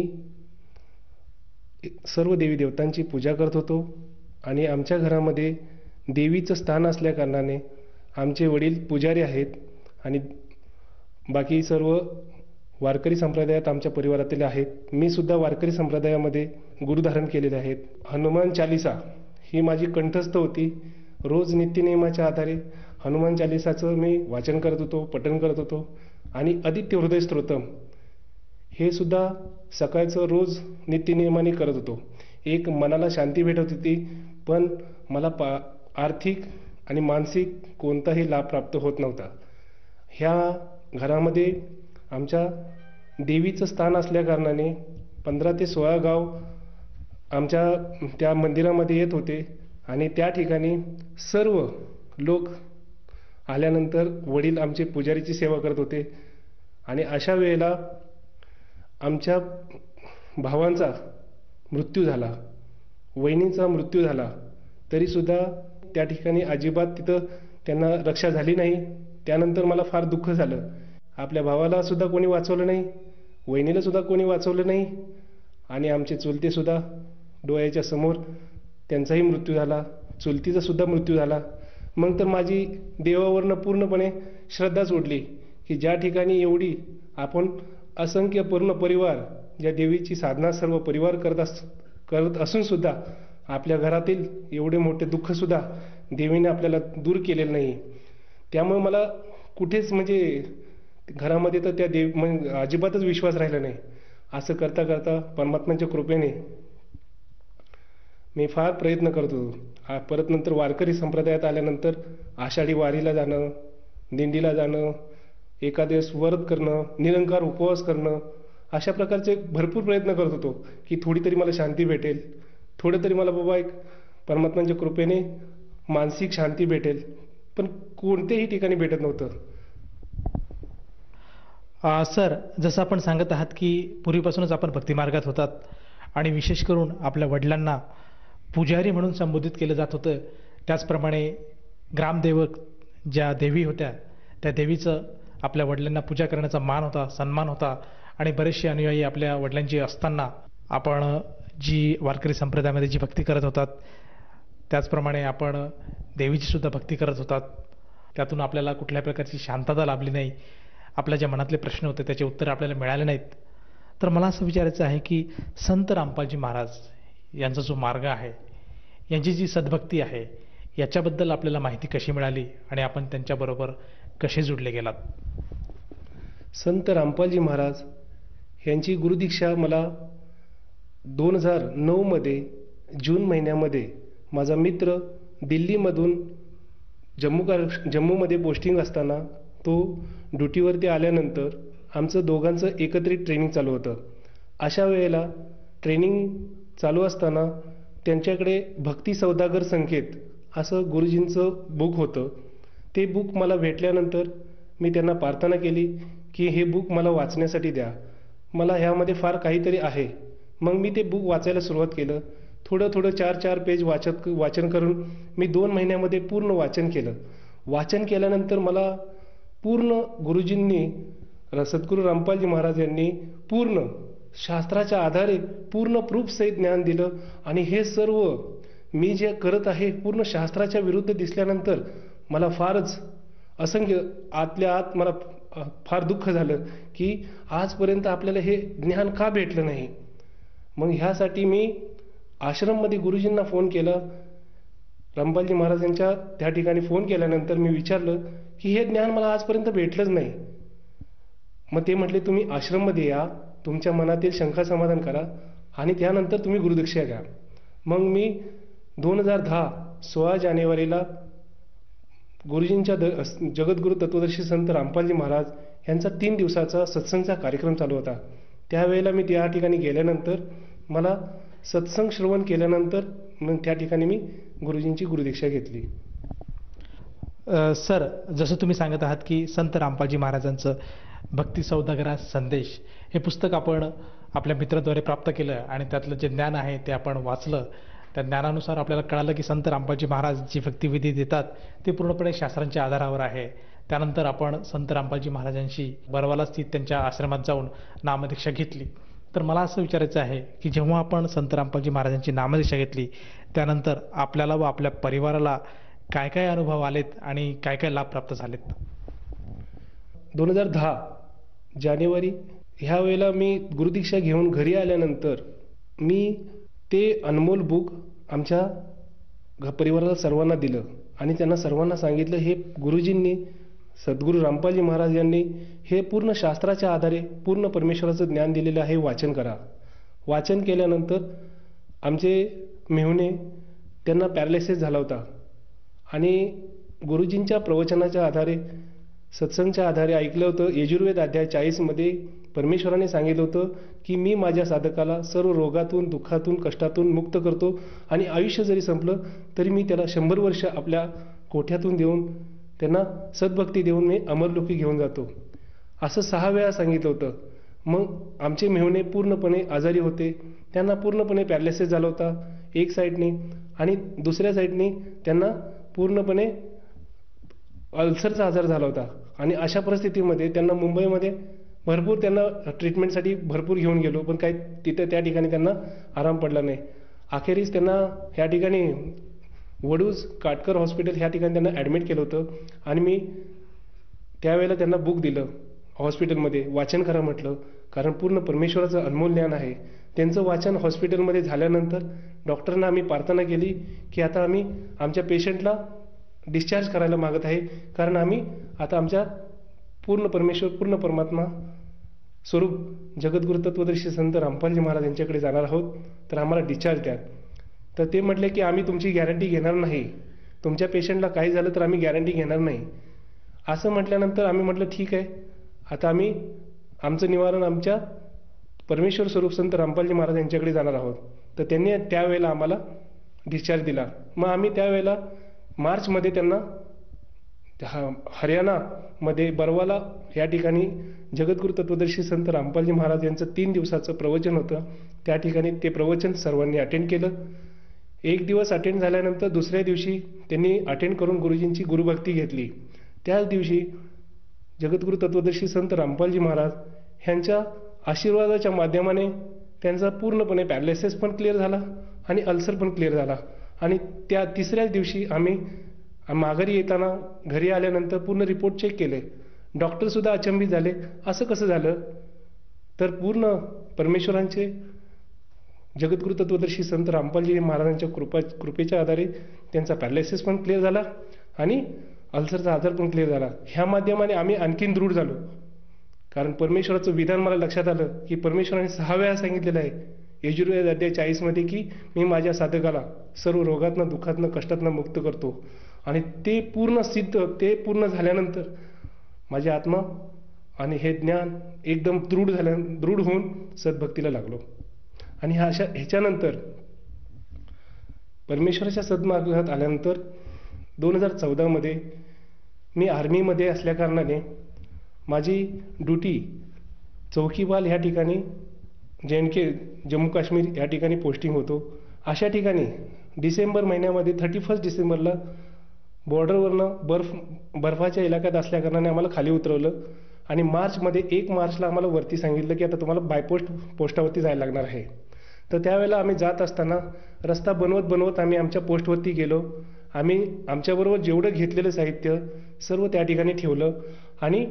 सर्व देवी देवतांची पूजा करत होतो आणि आमच्या घरामध्ये देवीचं स्थान असल्या कारणाने आमचे वडील पुजारी आहेत आणि बाकी सर्व वारकरी संप्रदायात आमच्या परिवारातील आहेत. मी सुद्धा वारकरी संप्रदायामध्ये गुरुधारण केलेले आहेत. हनुमान चालिसा ही माझी कंठस्थ होती. रोज नित्यनियमाच्या आधारे हनुमान चालिसाचं मी वाचन करत होतो, पठण करत होतो आणि आदित्य हृदय स्तोत्रम हे सुद्धा सकाळचं रोज नित्यनियमाने करत होतो. एक मनाला शांती भेटत होती, पण मला आर्थिक आणि मानसिक कोणताही लाभ प्राप्त होत नव्हता. ह्या घरामध्ये आमच्या देवीचं स्थान असल्या कारणाने 15 ते 16 गाव आमच्या त्या मंदिरामध्ये येत होते आणि त्या ठिकाणी सर्व लोक आल्यानंतर वडील आमचे पुजारीची सेवा करत होते आणि अशा वेळेला आमच्या भावांचा मृत्यू झाला, वहिनींचा मृत्यू झाला, तरीसुद्धा त्या ठिकाणी अजिबात तिथं त्यांना रक्षा झाली नाही. त्यानंतर मला फार दुःख झालं. आपल्या भावाला सुद्धा कोणी वाचवलं नाही, वहिनीला सुद्धा कोणी वाचवलं नाही आणि आमचे चुलते सुद्धा डोळ्याच्या समोर त्यांचाही मृत्यू झाला, चुलतीचा सुद्धा मृत्यू झाला. मग तर माझी देवावरनं पूर्णपणे श्रद्धाच उडली की ज्या ठिकाणी एवढी आपण असंख्य पूर्ण परिवार, ज्या देवीची साधना सर्व परिवार करत असून सुद्धा आपल्या घरातील एवढे मोठे दुःख सुद्धा देवीने आपल्याला दूर केलेलं नाही. त्यामुळे मला कुठेच म्हणजे घरामध्ये तर त्या म्हणजे अजिबातच विश्वास राहिला नाही. असं करता करता परमात्म्याच्या कृपेने मी फार प्रयत्न करत होतो. परत नंतर वारकरी संप्रदायात आल्यानंतर आषाढी वारीला जाणं, दिंडीला जाणं, एकादश व्रत करणं, निरंकार उपवास करणं, अशा प्रकारचे भरपूर प्रयत्न करत होतो की थोडी तरी मला शांती भेटेल, थोडं तरी मला बाबा एक परमात्म्याच्या कृपेने मानसिक शांती भेटेल. पण कोणत्याही ठिकाणी भेटत नव्हतं. सर, जसं आपण सांगत आहात की पूर्वीपासूनच आपण भक्तिमार्गात होतात आणि विशेष करून आपल्या वडिलांना पुजारी म्हणून संबोधित केलं जात होतं. त्याचप्रमाणे ग्रामदेवक ज्या देवी होत्या त्या देवीचं आपल्या वडिलांना पूजा करण्याचा मान होता, सन्मान होता आणि बरेचसे अनुयायी आपल्या वडिलांची असताना आपण जी वारकरी संप्रदायामध्ये जी भक्ती करत होतात त्याचप्रमाणे आपण देवीची सुद्धा भक्ती करत होतात. त्यातून आपल्याला कुठल्या प्रकारची शांतता लाभली नाही. आपल्या ज्या मनातले प्रश्न होते त्याचे उत्तर आपल्याला मिळाले नाहीत. तर मला असं विचारायचं आहे की संत रामपालजी महाराज यांचा जो मार्ग आहे, यांची जी सद्भक्ती आहे, याच्याबद्दल आपल्याला माहिती कशी मिळाली आणि आपण त्यांच्याबरोबर कसे जुडले गेलात? संत रामपालजी महाराज यांची गुरुदीक्षा मला 2009 मध्ये जून महिन्यामध्ये माझा मित्र दिल्लीमधून जम्मूमध्ये पोस्टिंग असताना तो ड्युटीवरती आल्यानंतर आमचं दोघांचं एकत्रित ट्रेनिंग चालू होतं. अशा वेळेला ट्रेनिंग चालू असताना त्यांच्याकडे भक्ती सौदागर संकेत असं गुरुजींचं बुक होतं. ते बुक मला भेटल्यानंतर मी त्यांना प्रार्थना केली की हे बुक मला वाचण्यासाठी द्या, मला ह्यामध्ये फार काहीतरी आहे. मग मी ते बुक वाचायला सुरुवात केलं. थोडं 4-4 पेज वाचन करून मी 2 महिन्यामध्ये पूर्ण वाचन केलं. वाचन केल्यानंतर मला पूर्ण गुरुजींनी, सद्गुरू रामपालजी महाराज यांनी पूर्ण शास्त्राच्या आधारे पूर्ण प्रूफसहित ज्ञान दिलं आणि हे सर्व मी जे करत आहे पूर्ण शास्त्राच्या विरुद्ध दिसल्यानंतर मला फारच असंख्य आतल्या आत मला फार दुःख झालं की आजपर्यंत आपल्याला हे ज्ञान का भेटलं नाही. मग ह्यासाठी मी आश्रममध्ये गुरुजींना फोन केला. रामपालजी महाराजांच्या त्या ठिकाणी फोन केल्यानंतर मी विचारलं की हे ज्ञान मला आजपर्यंत भेटलंच नाही. मग ते म्हटले तुम्ही आश्रममध्ये या, तुमच्या मनातील शंका समाधान करा आणि त्यानंतर तुम्ही गुरुदीक्षा घ्या. मग मी 2010 16 जानेवारीला गुरुजींच्या जगद्गुरु तत्वदर्शी संत रामपालजी महाराज यांचा 3 दिवसाचा सत्संगचा कार्यक्रम चालू होता. त्यावेळेला मी त्या ठिकाणी गेल्यानंतर मला सत्संग श्रवण केल्यानंतर मग त्या ठिकाणी मी गुरुजींची गुरुदीक्षा घेतली. सर, जसं तुम्ही सांगत आहात की संत रामपालजी महाराजांचं भक्ती सौदागरास संदेश हे पुस्तक आपण आपल्या मित्राद्वारे प्राप्त केलं आणि त्यातलं जे ज्ञान आहे ते आपण वाचलं. त्या ज्ञानानुसार आपल्याला कळालं की संत रामपालजी महाराज जी भक्तिविधी देतात ते पूर्णपणे शास्त्रांच्या आधारावर आहे. त्यानंतर आपण संत रामपालजी महाराजांशी बरवाला स्थित त्यांच्या आश्रमात जाऊन नामदीक्षा घेतली. तर मला असं विचारायचं आहे की जेव्हा आपण संत रामपालजी महाराजांची नामदीक्षा घेतली त्यानंतर आपल्याला व आपल्या परिवाराला काय काय अनुभव आलेत आणि काय काय लाभ प्राप्त झालेत? 2010 जानेवारी ह्या वेळेला मी गुरुदीक्षा घेऊन घरी आल्यानंतर मी ते अनमोल बुक आमच्या परिवाराला सर्वांना दिलं आणि त्यांना सर्वांना सांगितलं हे गुरुजींनी, सद्गुरू रामपालजी महाराज यांनी हे पूर्ण शास्त्राच्या आधारे पूर्ण परमेश्वराचं ज्ञान दिलेलं आहे, वाचन करा. वाचन केल्यानंतर आमचे मेहुणे त्यांना पॅरालिसिस झाला होता आणि गुरुजींच्या प्रवचनाच्या आधारे, सत्संगच्या आधारे ऐकलं होतं. यजुर्वेद अध्याय 40 मध्ये परमेश्वराने सांगितलं होतं की मी माझ्या साधकाला सर्व रोगातून, दुःखातून, कष्टातून मुक्त करतो आणि आयुष्य जरी संपलं तरी मी त्याला 100 वर्ष आपल्या कोठ्यातून देऊन त्यांना सद्भक्ती देऊन मी अमरलोकी घेऊन जातो. असं 6 वेळा सांगितलं होतं. मग आमचे मेहुणे पूर्णपणे आजारी होते. त्यांना पूर्णपणे पॅरालिसिस झाला होता एक साईडने, आणि दुसऱ्या साईडने त्यांना पूर्णपणे अल्सरचा आजार झाला होता. आणि अशा परिस्थितीमध्ये त्यांना मुंबईमध्ये भरपूर त्यांना ट्रीटमेंटसाठी भरपूर घेऊन गेलो, पण काही त्या ठिकाणी त्यांना आराम पडला नाही. अखेरीस त्यांना ह्या ठिकाणी वडूज काटकर हॉस्पिटल ह्या ठिकाणी त्यांना ॲडमिट केलं होतं. आणि मी त्यावेळेला त्यांना बुक दिलं हॉस्पिटलमध्ये, वाचन करा म्हटलं, कारण पूर्ण परमेश्वराचं अनमोल ज्ञान आहे. त्यांचं वाचन हॉस्पिटलमध्ये झाल्यानंतर डॉक्टरांना आम्ही प्रार्थना केली की आता आम्ही आमच्या पेशंटला डिस्चार्ज करायला मागत आहे, कारण आम्ही आता आमच्या पूर्ण परमेश्वर, पूर्ण परमात्मा स्वरूप जगद्गुरु तत्वदर्शी संत रामपालजी महाराज यांच्याकडे जाणार आहोत, तर आम्हाला डिस्चार्ज द्या. तर ते म्हटले की आम्ही तुमची गॅरंटी घेणार नाही, तुमच्या पेशंटला काही झालं तर आम्ही गॅरंटी घेणार नाही. असं म्हटल्यानंतर आम्ही म्हटलं ठीक आहे, आता आम्ही आमचं निवारण आमच्या परमेश्वर स्वरूप संत रामपालजी महाराज यांच्याकडे जाणार आहोत. तर त्यांनी त्यावेळेला आम्हाला डिस्चार्ज दिला. मग आम्ही त्यावेळेला मार्चमध्ये त्यांना हरियाणामध्ये बरवाला या ठिकाणी जगद्गुरु तत्वदर्शी संत रामपालजी महाराज यांचं 3 दिवसाचं प्रवचन होतं. त्या ठिकाणी ते प्रवचन सर्वांनी अटेंड केलं. 1 दिवस अटेंड झाल्यानंतर दुसऱ्या दिवशी त्यांनी अटेंड करून गुरुजींची गुरुभक्ती घेतली. त्याच दिवशी जगद्गुरु तत्वदर्शी संत रामपालजी महाराज ह्यांच्या आशीर्वादाच्या माध्यमाने त्यांचा पूर्णपणे पॅरालिसिस पण क्लिअर झाला आणि अल्सर पण क्लिअर झाला. आणि त्या तिसऱ्याच दिवशी आम्ही माघारी येताना घरी आल्यानंतर पूर्ण रिपोर्ट चेक केले. डॉक्टरसुद्धा अचंबित झाले, असं कसं झालं? तर पूर्ण परमेश्वरांचे जगद्गुरु तत्वदर्शी संत रामपालजी महाराजांच्या कृपेच्या आधारे त्यांचा पॅरालिसिस पण क्लिअर झाला आणि अल्सरचा आजार पण क्लिअर झाला. ह्या माध्यमाने आम्ही आणखीन दृढ झालो, कारण परमेश्वराचं विधान मला लक्षात आलं की परमेश्वराने 6 वेळा सांगितलेलं आहे यजुर्वेद अध्याय 40 मध्ये की मी माझ्या साधकाला सर्व रोगातनं, दुःखातनं, कष्टातनं मुक्त करतो. आणि ते पूर्ण सिद्ध, ते पूर्ण झाल्यानंतर माझी आत्मा आणि हे ज्ञान एकदम दृढ होऊन सद्भक्तीला लागलो. आणि ह्याच्यानंतर परमेश्वराच्या सद्मार्गात आल्यानंतर 2014 मध्ये मी आर्मीमध्ये असल्याकारणाने माझी ड्युटी चौकीबाल ह्या ठिकाणी JNK जम्मू काश्मीर या ठिकाणी पोस्टिंग होतो. अशा ठिकाणी डिसेंबर महिन्यामध्ये 31 डिसेंबरला बॉर्डरवरनं बर्फाच्या इलाक्यात असल्याकारणाने आम्हाला खाली उतरवलं. आणि मार्चमध्ये 1 मार्चला आम्हाला वरती सांगितलं की आता तुम्हाला पोस्टावरती जायला लागणार आहे. तर त्यावेळेला आम्ही जात असताना रस्ता बनवत आम्ही आमच्या पोस्टवरती गेलो. आम्ही आमच्याबरोबर जेवढं घेतलेलं साहित्य सर्व त्या ठिकाणी ठेवलं आणि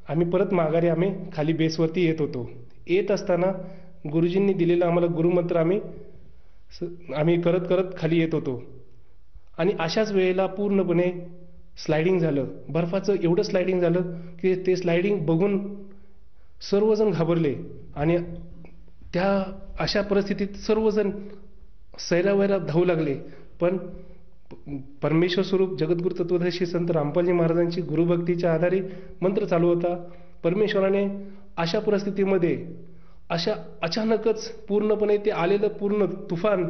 आम्ही परत माघारी आम्ही खाली बेसवरती येत होतो. येत असताना गुरुजींनी दिलेला आम्हाला गुरुमंत्र आम्ही करत खाली येत होतो. आणि अशाच वेळेला पूर्णपणे स्लायडिंग झालं. बर्फाचं एवढं स्लायडिंग झालं की ते स्लायडिंग बघून सर्वजण घाबरले. आणि त्या अशा परिस्थितीत सर्वजण सैरावैरा धावू लागले. पण परमेश्वर स्वरूप जगद्गुरु तत्वदर्शी संत रामपालजी महाराजांची गुरुभक्तीच्या आधारे मंत्र चालू होता. परमेश्वराने अशा परिस्थितीमध्ये अचानकच पूर्णपणे ते आलेलं पूर्ण तुफान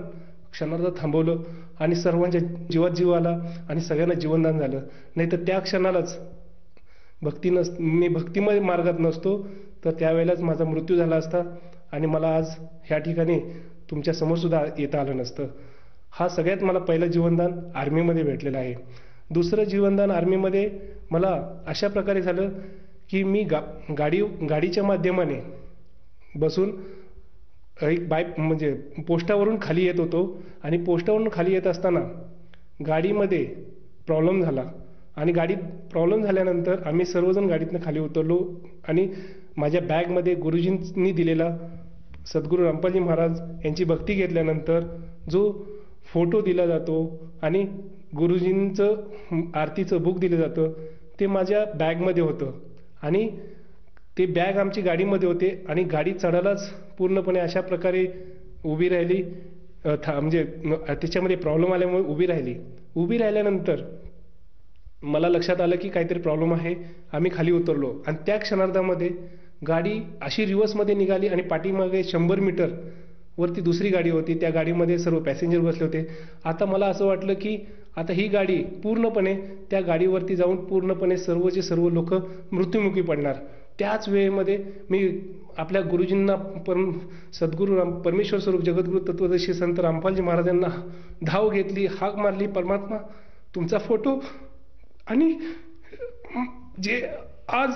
क्षणार्धात थांबवलं आणि सर्वांच्या जीवात जीव आला आणि सगळ्यांना जीवनदान झालं. नाही तर त्या क्षणालाच मी भक्तिमय मार्गात नसतो तर त्यावेळेलाच माझा मृत्यू झाला असता आणि मला आज ह्या ठिकाणी तुमच्या समोर सुद्धा येता आलं नसतं. हा सगळ्यात मला पहिलं जीवनदान आर्मीमध्ये भेटलेलं आहे. दुसरं जीवनदान आर्मीमध्ये मला अशा प्रकारे झालं की मी गाडीच्या माध्यमाने बसून एक म्हणजे पोस्टावरून खाली येत होतो आणि पोस्टावरून खाली येत असताना गाडीमध्ये प्रॉब्लेम झाला आणि गाडीत प्रॉब्लेम झाल्यानंतर आम्ही सर्वजण गाडीतनं खाली उतरलो आणि माझ्या बॅगमध्ये गुरुजींनी दिलेला सद्गुरू रामपालजी महाराज यांची भक्ती घेतल्यानंतर जो फोटो दिला जातो आणि गुरुजींचं आरतीचं बुक दिलं जातं ते माझ्या बॅगमध्ये होतं. आणि ते बॅग आमची गाडीमध्ये होते आणि गाडी चढायलाच पूर्णपणे अशा प्रकारे उभी राहिली, म्हणजे त्याच्यामध्ये प्रॉब्लेम आल्यामुळे उभी राहिल्यानंतर मला लक्षात आलं की काहीतरी प्रॉब्लेम आहे. आम्ही खाली उतरलो आणि त्या क्षणार्धामध्ये गाडी अशी रिव्हर्समध्ये निघाली आणि पाठीमागे 100 मीटर वरती दुसरी गाडी होती. त्या गाडीमध्ये सर्व पॅसेंजर बसले होते. आता मला असं वाटलं की आता ही गाडी पूर्णपणे त्या गाडीवरती जाऊन पूर्णपणे सर्वचे सर्व लोक मृत्युमुखी पडणार. त्याच वेळेमध्ये मी आपल्या गुरुजींना सद्गुरू परमेश्वर स्वरूप जगद्गुरू तत्वदर्शी संत रामपालजी महाराजांना धाव घेतली, हाक मारली, परमात्मा तुमचा फोटो आणि जे आज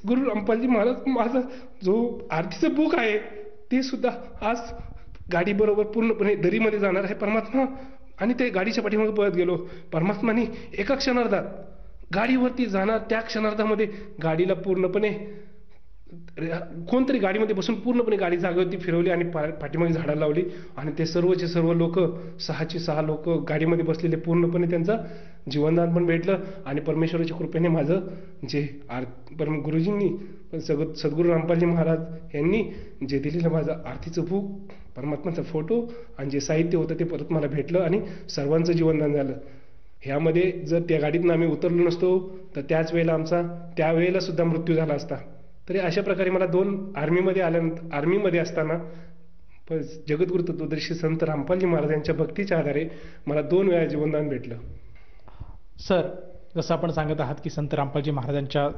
गुरु रामपालजी महाराज माझा जो आरतीचं बुक आहे ते सुद्धा आज गाडीबरोबर पूर्णपणे दरीमध्ये जाणार आहे परमात्मा. आणि ते गाडीच्या पाठीमागे पळत गेलो. परमात्माने एका क्षणार्धात गाडीवरती जाणार त्या क्षणार्धामध्ये गाडीला पूर्णपणे कोणतरी गाडीमध्ये बसून पूर्णपणे गाडी जागेवरती फिरवली आणि पाठीमागे झाडाला लावली. आणि ते सर्वचे सर्व लोक 6 लोक गाडीमध्ये बसलेले पूर्णपणे त्यांचं जीवनदान पण भेटलं. आणि परमेश्वराच्या कृपेने माझं जे गुरुजींनी सद्गुरू रामपालजी महाराज यांनी जे दिलेलं माझं आरतीचं बुक, परमात्माचा फोटो आणि जे साहित्य होतं ते परत मला भेटलं आणि सर्वांचं जीवनदान झालं. ह्यामध्ये जर त्या गाडीतनं आम्ही उतरलो नसतो तर त्याच वेळेला आमचा त्यावेळेला सुद्धा मृत्यू झाला असता. तरी अशा प्रकारे मला 2 आर्मीमध्ये असताना जगद्गुरू तत्वदर्शी संत रामपालजी महाराज यांच्या भक्तीच्या आधारे मला 2 वेळा जीवनदान भेटलं. सर, जसं आपण सांगत आहात की संत रामपालजी महाराजांच्या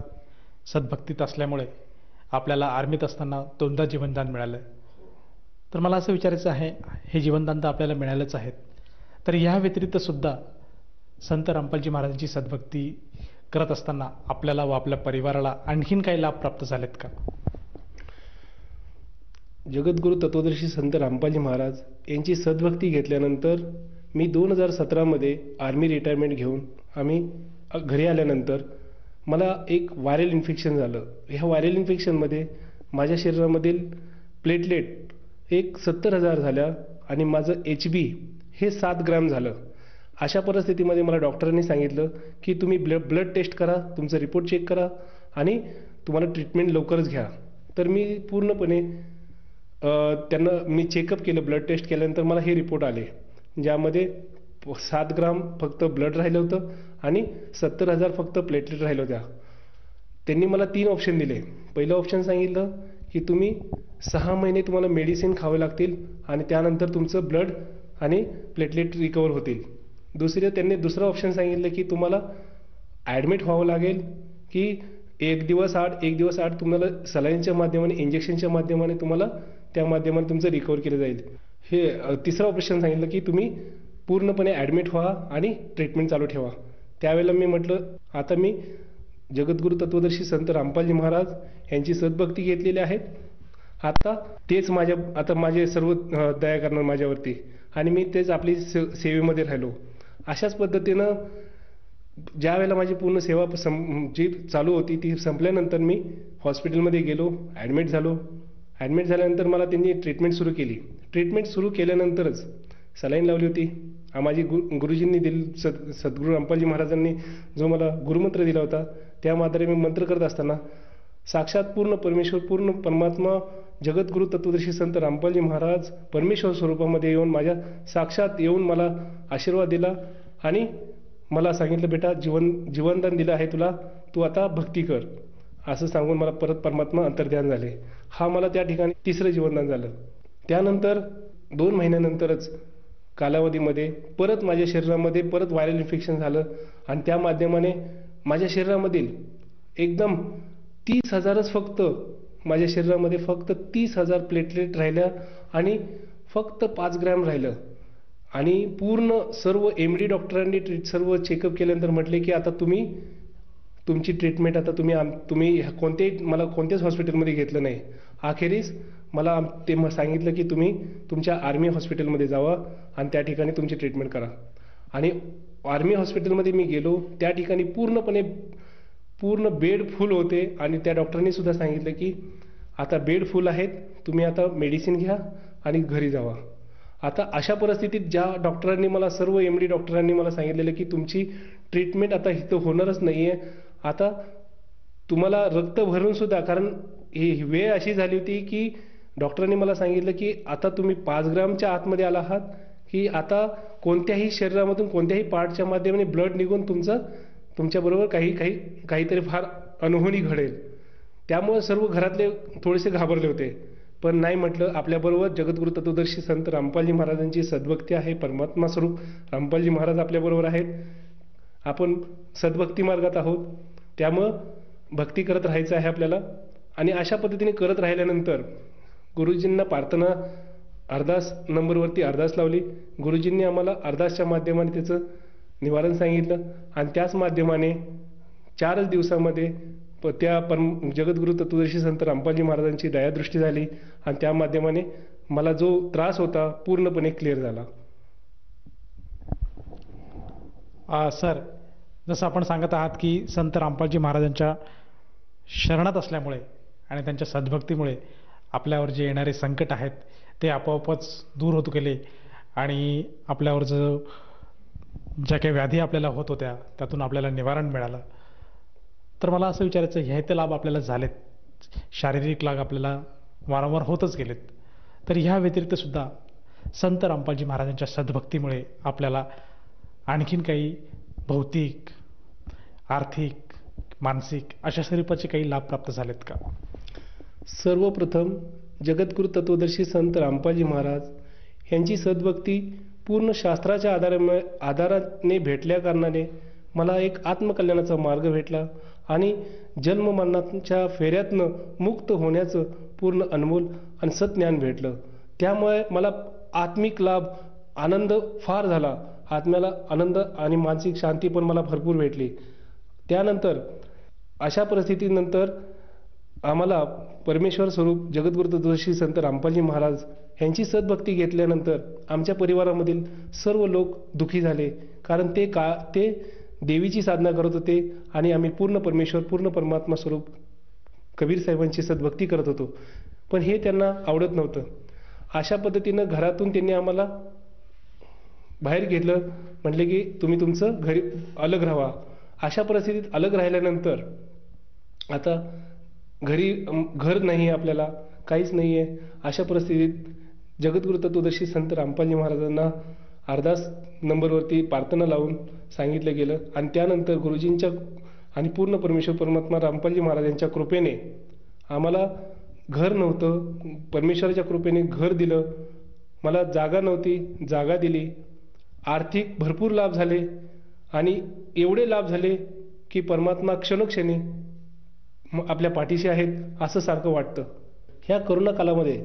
सद्भक्तीत असल्यामुळे आपल्याला आर्मीत असताना 2दा जीवनदान मिळालं. तर मला असं विचारायचं आहे, हे जीवनदान तर आपल्याला मिळालंच आहेत, तर या व्यतिरिक्त सुद्धा संत रामपालजी महाराजांची सद्भक्ती करत असताना आपल्याला व आपल्या परिवाराला आणखीन काही लाभ प्राप्त झालेत का? जगद्गुरू तत्वदर्शी संत रामपालजी महाराज यांची सद्भक्ती घेतल्यानंतर मी 2017 आर्मी रिटायरमेंट घेऊन आम्ही घरी आल्यानंतर मला एक व्हायरल इन्फेक्शन झालं. ह्या व्हायरल इन्फेक्शनमध्ये माझ्या शरीरामधील प्लेटलेट एक 70,000 झाल्या आणि माझं HB हे 7 ग्रॅम झालं. अशा परिस्थितीमध्ये मला डॉक्टरांनी सांगितलं की तुम्ही ब्लड टेस्ट करा, तुमचा रिपोर्ट चेक करा आणि तुम्हाला ट्रीटमेंट लवकरच घ्या. तर मी पूर्णपणे त्यांना मी चेकअप केलं. ब्लड टेस्ट केल्यानंतर मला हे रिपोर्ट आले, ज्यामध्ये 7 ग्राम फक्त ब्लड राहिलं होतं आणि 70,000 फक्त प्लेटलेट राहिल्या होत्या. त्यांनी मला 3 ऑप्शन दिले. पहिलं ऑप्शन सांगितलं की तुम्ही 6 महिने तुम्हाला मेडिसिन खावे लागतील आणि त्यानंतर तुमचं ब्लड आणि प्लेटलेट रिकवर होतील. त्यांनी दुसरं ऑप्शन सांगितलं की तुम्हाला ॲडमिट व्हावं लागेल, की एक दिवस आड तुम्हाला सलाईनच्या माध्यमाने, इंजेक्शनच्या माध्यमाने तुम्हाला त्या माध्यमाने तुमचं रिकवर केलं जाईल. हे तिसरं ऑपरेशन सांगितलं की तुम्ही पूर्णपणे ॲडमिट व्हा आणि ट्रीटमेंट चालू ठेवा. त्यावेळेला मी म्हटलं आता मी जगद्गुरू तत्वदर्शी संत रामपालजी महाराज यांची सद्भक्ती घेतलेली आहेत, आता माझे सर्व दया करणार माझ्यावरती आणि मी तेच आपली सेवेमध्ये राहिलो. अशाच पद्धतीनं ज्या वेळेला माझी पूर्ण सेवा जी चालू होती ती संपल्यानंतर मी हॉस्पिटलमध्ये गेलो, ॲडमिट झालो. ॲडमिट झाल्यानंतर मला त्यांनी ट्रीटमेंट सुरू केली. ट्रीटमेंट सुरू केल्यानंतरच सलाईन लावली होती. माझी गुरुजींनी सद्गुरू रामपालजी महाराजांनी जो मला गुरुमंत्र दिला होता त्या मात्र मी मंत्र करत असताना साक्षात पूर्ण परमेश्वर, पूर्ण परमात्मा जगद्गुरू तत्वदर्शी संत रामपालजी महाराज परमेश्वर स्वरूपामध्ये येऊन माझ्या साक्षात येऊन मला आशीर्वाद दिला आणि मला सांगितलं, बेटा जीवनदान दिलं आहे तुला, तू आता भक्ती कर, असं सांगून मला परत परमात्मा अंतर्ध्यान झाले. हा मला त्या ठिकाणी 3रं जीवनदान झालं. त्यानंतर 2 महिन्यानंतरच कालावधीमध्ये परत माझ्या शरीरामध्ये परत व्हायरल इन्फेक्शन झालं आणि त्या माध्यमाने माझ्या शरीरामधील एकदम 30,000च फक्त माझ्या शरीरामध्ये फक्त 30,000 प्लेटलेट राहिल्या आणि फक्त 5 ग्रॅम राहिलं. आणि पूर्ण सर्व MD डॉक्टरांनी सर्व चेकअप केल्यानंतर म्हटले की आता तुमची ट्रीटमेंट आता तुम्ही मला कोणत्याच हॉस्पिटलमध्ये घेतलं नाही. अखेरीस मला ते सांगितलं की तुम्ही तुमच्या आर्मी हॉस्पिटलमध्ये जावा आणि त्या ठिकाणी तुमची ट्रीटमेंट करा. आणि आर्मी हॉस्पिटलमध्ये मी गेलो, त्या ठिकाणी पूर्ण बेड फुल होते आणि त्या डॉक्टरांनी सुद्धा सांगितलं की आता बेड फुल आहेत, तुम्ही आता मेडिसिन घ्या आणि घरी जावा. आता अशा परिस्थितीत ज्या डॉक्टरांनी मला, सर्व MD डॉक्टरांनी मला सांगितलेलं की तुमची ट्रीटमेंट आता इथं होणारच नाही आहे, आता तुम्हाला रक्त भरून सुद्धा, कारण ही वेळ अशी झाली होती की डॉक्टरांनी मला सांगितलं की आता तुम्ही 5 ग्रामच्या आतमध्ये आला आहात की आता कोणत्याही शरीरामधून कोणत्याही पार्टच्या माध्यमाने ब्लड निघून तुमच्याबरोबर काहीतरी फार अनहोनी घडेल. त्यामुळे सर्व घरातले थोडेसे घाबरले होते. पण नाही म्हटलं, आपल्याबरोबर जगद्गुरू तत्वदर्शी संत रामपालजी महाराजांची सद्भक्ती आहे, परमात्मा स्वरूप रामपालजी महाराज आपल्याबरोबर आहेत, आपण सद्भक्ती मार्गात आहोत. त्यामुळं भक्ती करत राहायचं आहे आपल्याला. आणि अशा पद्धतीने करत राहिल्यानंतर गुरुजींना प्रार्थना अरदास नंबरवरती अरदास लावली. गुरुजींनी आम्हाला अरदासच्या माध्यमाने त्याचं निवारण सांगितलं आणि त्याच माध्यमाने 4 दिवसामध्ये त्या जगद्गुरु तत्वदर्शी संत रामपालजी महाराजांची दयादृष्टी झाली आणि त्या माध्यमाने मला जो त्रास होता पूर्णपणे क्लिअर झाला. सर, जसं आपण सांगत आहात की संत रामपालजी महाराजांच्या शरणात असल्यामुळे आणि त्यांच्या सद्भक्तीमुळे आपल्यावर जे येणारे संकट आहेत ते आपोआपच दूर होत गेले आणि आपल्यावर ज्या काही व्याधी आपल्याला होत होत्या त्यातून आपल्याला निवारण मिळालं. तर मला असं विचारायचं, ह्या ते लाभ आपल्याला झालेत, शारीरिक लाभ आपल्याला वारंवार होतच गेलेत, तर ह्या व्यतिरिक्त सुद्धा संत रामपालजी महाराजांच्या सद्भक्तीमुळे आपल्याला आणखीन काही भौतिक, आर्थिक, मानसिक अशा स्वरूपाचे काही लाभ प्राप्त झालेत का? सर्वप्रथम जगद्गुरु तत्वदर्शी संत रामपालजी महाराज यांची सद्भक्ती पूर्ण शास्त्राच्या आधाराने भेटल्या कारणाने मला एक आत्मकल्याणाचा मार्ग भेटला आणि जन्ममरणाच्या फेऱ्यातनं मुक्त होण्याचं पूर्ण अनमोल आणि सज्ञान भेटलं. त्यामुळे मला आत्मिक लाभ, आनंद फार झाला. आत्म्याला आनंद आणि मानसिक शांती पण मला भरपूर भेटली. त्यानंतर अशा परिस्थितीनंतर आम्हाला परमेश्वर स्वरूप जगद्गुरु तत्वदर्शी संत रामपालजी महाराज यांची सद्भक्ती घेतल्यानंतर आमच्या परिवारामधील सर्व लोक दुःखी झाले, कारण ते देवीची साधना करत होते आणि आम्ही पूर्ण परमेश्वर, पूर्ण परमात्मा स्वरूप कबीर साहेबांची सद्भक्ती करत होतो, पण हे त्यांना आवडत नव्हतं. अशा पद्धतीनं घरातून त्यांनी आम्हाला बाहेर घेतलं, म्हटले की तुम्ही तुमचं घरी अलग राहा. अशा परिस्थितीत अलग राहिल्यानंतर आता घरी घर नाही, आपल्याला काहीच नाही आहे. अशा परिस्थितीत जगद्गुरु तत्वदर्शी संत रामपालजी महाराजांना अरदास नंबरवरती प्रार्थना लावून सांगितलं गेलं आणि त्यानंतर गुरुजींच्या आणि पूर्ण परमेश्वर परमात्मा रामपालजी महाराजांच्या कृपेने आम्हाला घर नव्हतं, परमेश्वराच्या कृपेने घर दिलं. मला जागा नव्हती, जागा दिली. आर्थिक भरपूर लाभ झाले आणि एवढे लाभ झाले की परमात्मा क्षणोक्षणी आपल्या पाठीशी आहेत असं सारखं वाटतं. ह्या करोना कालामध्ये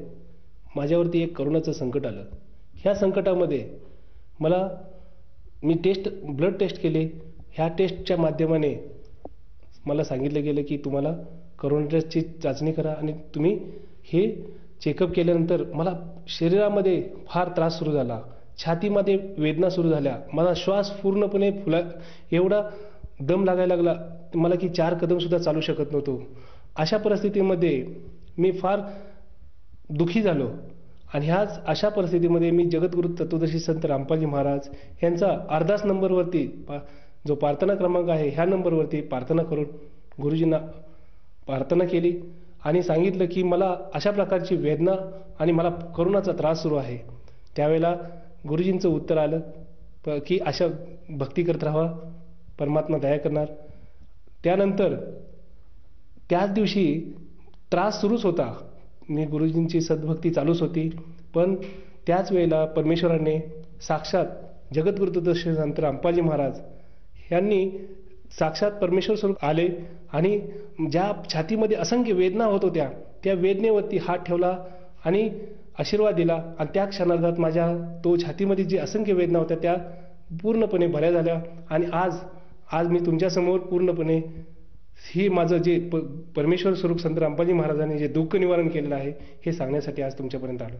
माझ्यावरती एक करोनाचं संकट आलं. ह्या संकटामध्ये मी ब्लड टेस्ट केले. ह्या टेस्टच्या माध्यमाने मला सांगितलं गेलं की तुम्हाला करोनाची चाचणी करा आणि तुम्ही हे चेकअप केल्यानंतर मला शरीरामध्ये फार त्रास सुरू झाला, छातीमध्ये वेदना सुरू झाल्या, माझा श्वास पूर्णपणे एवढा दम लागायला लागला मला की 4 कदम सुद्धा चालू शकत नव्हतो. अशा परिस्थितीमध्ये मी फार दुःखी झालो आणि अशा परिस्थितीमध्ये मी जगद्गुरु तत्वदर्शी संत रामपालजी महाराज यांचा अरदास नंबरवरती जो प्रार्थना क्रमांक आहे ह्या नंबरवरती प्रार्थना करून गुरुजींना प्रार्थना केली आणि सांगितलं की मला अशा प्रकारची वेदना आणि मला करोनाचा त्रास सुरू आहे. त्यावेळेला गुरुजींचं उत्तर आलं की अशा भक्ती करत राहा, परमात्मा दया करणार. त्यानंतर त्याच दिवशी त्रास सुरूच होता, मी गुरुजींची सद्भक्ती चालूच होती, पण त्याच वेळेला परमेश्वराने साक्षात जगद्गुरु तत्वदर्शी संत रामपालजी महाराज यांनी साक्षात परमेश्वर स्वरूप आले आणि ज्या छातीमध्ये असंख्य वेदना होत होत्या त्या वेदनेवरती हात ठेवला आणि आशीर्वाद दिला आणि त्या क्षणार्धात माझ्या छातीमध्ये जी असंख्य वेदना होत्या त्या पूर्णपणे बऱ्या झाल्या आणि आज मी तुमच्यासमोर पूर्णपणे ही माझं जे परमेश्वर स्वरूप संत रामपालजी महाराजांनी जे दुःख निवारण केलेलं आहे हे सांगण्यासाठी आज तुमच्यापर्यंत आलो.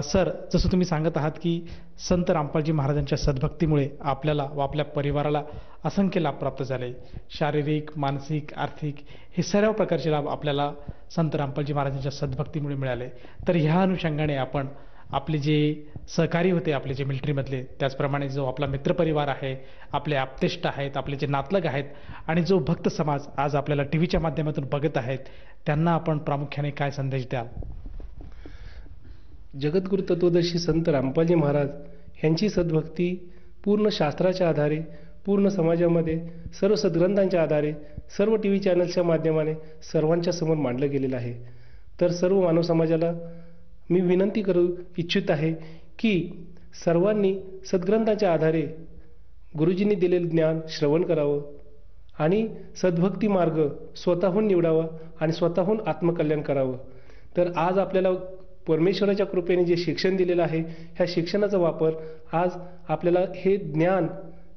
सर, जसं तुम्ही सांगत आहात की संत रामपालजी महाराजांच्या सद्भक्तीमुळे आपल्याला व आपल्या परिवाराला असंख्य लाभ प्राप्त झाले, शारीरिक, मानसिक, आर्थिक हे सर्व प्रकारचे लाभ आपल्याला संत रामपालजी महाराजांच्या सद्भक्तीमुळे मिळाले. तर ह्या अनुषंगाने आपण आपले जे सहकारी होते, आपले जे मिलिटरीमधले, त्याचप्रमाणे जो आपला मित्रपरिवार आहे, आपले आप्तेष्ट आहेत, आपले जे नातलग आहेत आणि जो भक्त समाज आज आपल्याला टीव्हीच्या माध्यमातून बघत आहेत, त्यांना आपण प्रामुख्याने काय संदेश द्याल? जगद्गुरु तत्वदर्शी संत रामपालजी महाराज यांची सद्भक्ती पूर्ण शास्त्राच्या आधारे, पूर्ण समाजामध्ये सर्व सद्ग्रंथांच्या आधारे, सर्व टीव्ही चॅनल्सच्या माध्यमाने सर्वांच्या समोर मांडलं गेलेलं आहे. तर सर्व मानव समाजाला मी विनंती करू इच्छित आहे की सर्वांनी सद्ग्रंथाच्या आधारे गुरुजींनी दिलेलं ज्ञान श्रवण करावं आणि सद्भक्ती मार्ग स्वतःहून निवडावा आणि स्वतःहून आत्मकल्याण करावं. तर आज आपल्याला परमेश्वराच्या कृपेने जे शिक्षण दिलेलं आहे, ह्या शिक्षणाचा वापर आज आपल्याला हे ज्ञान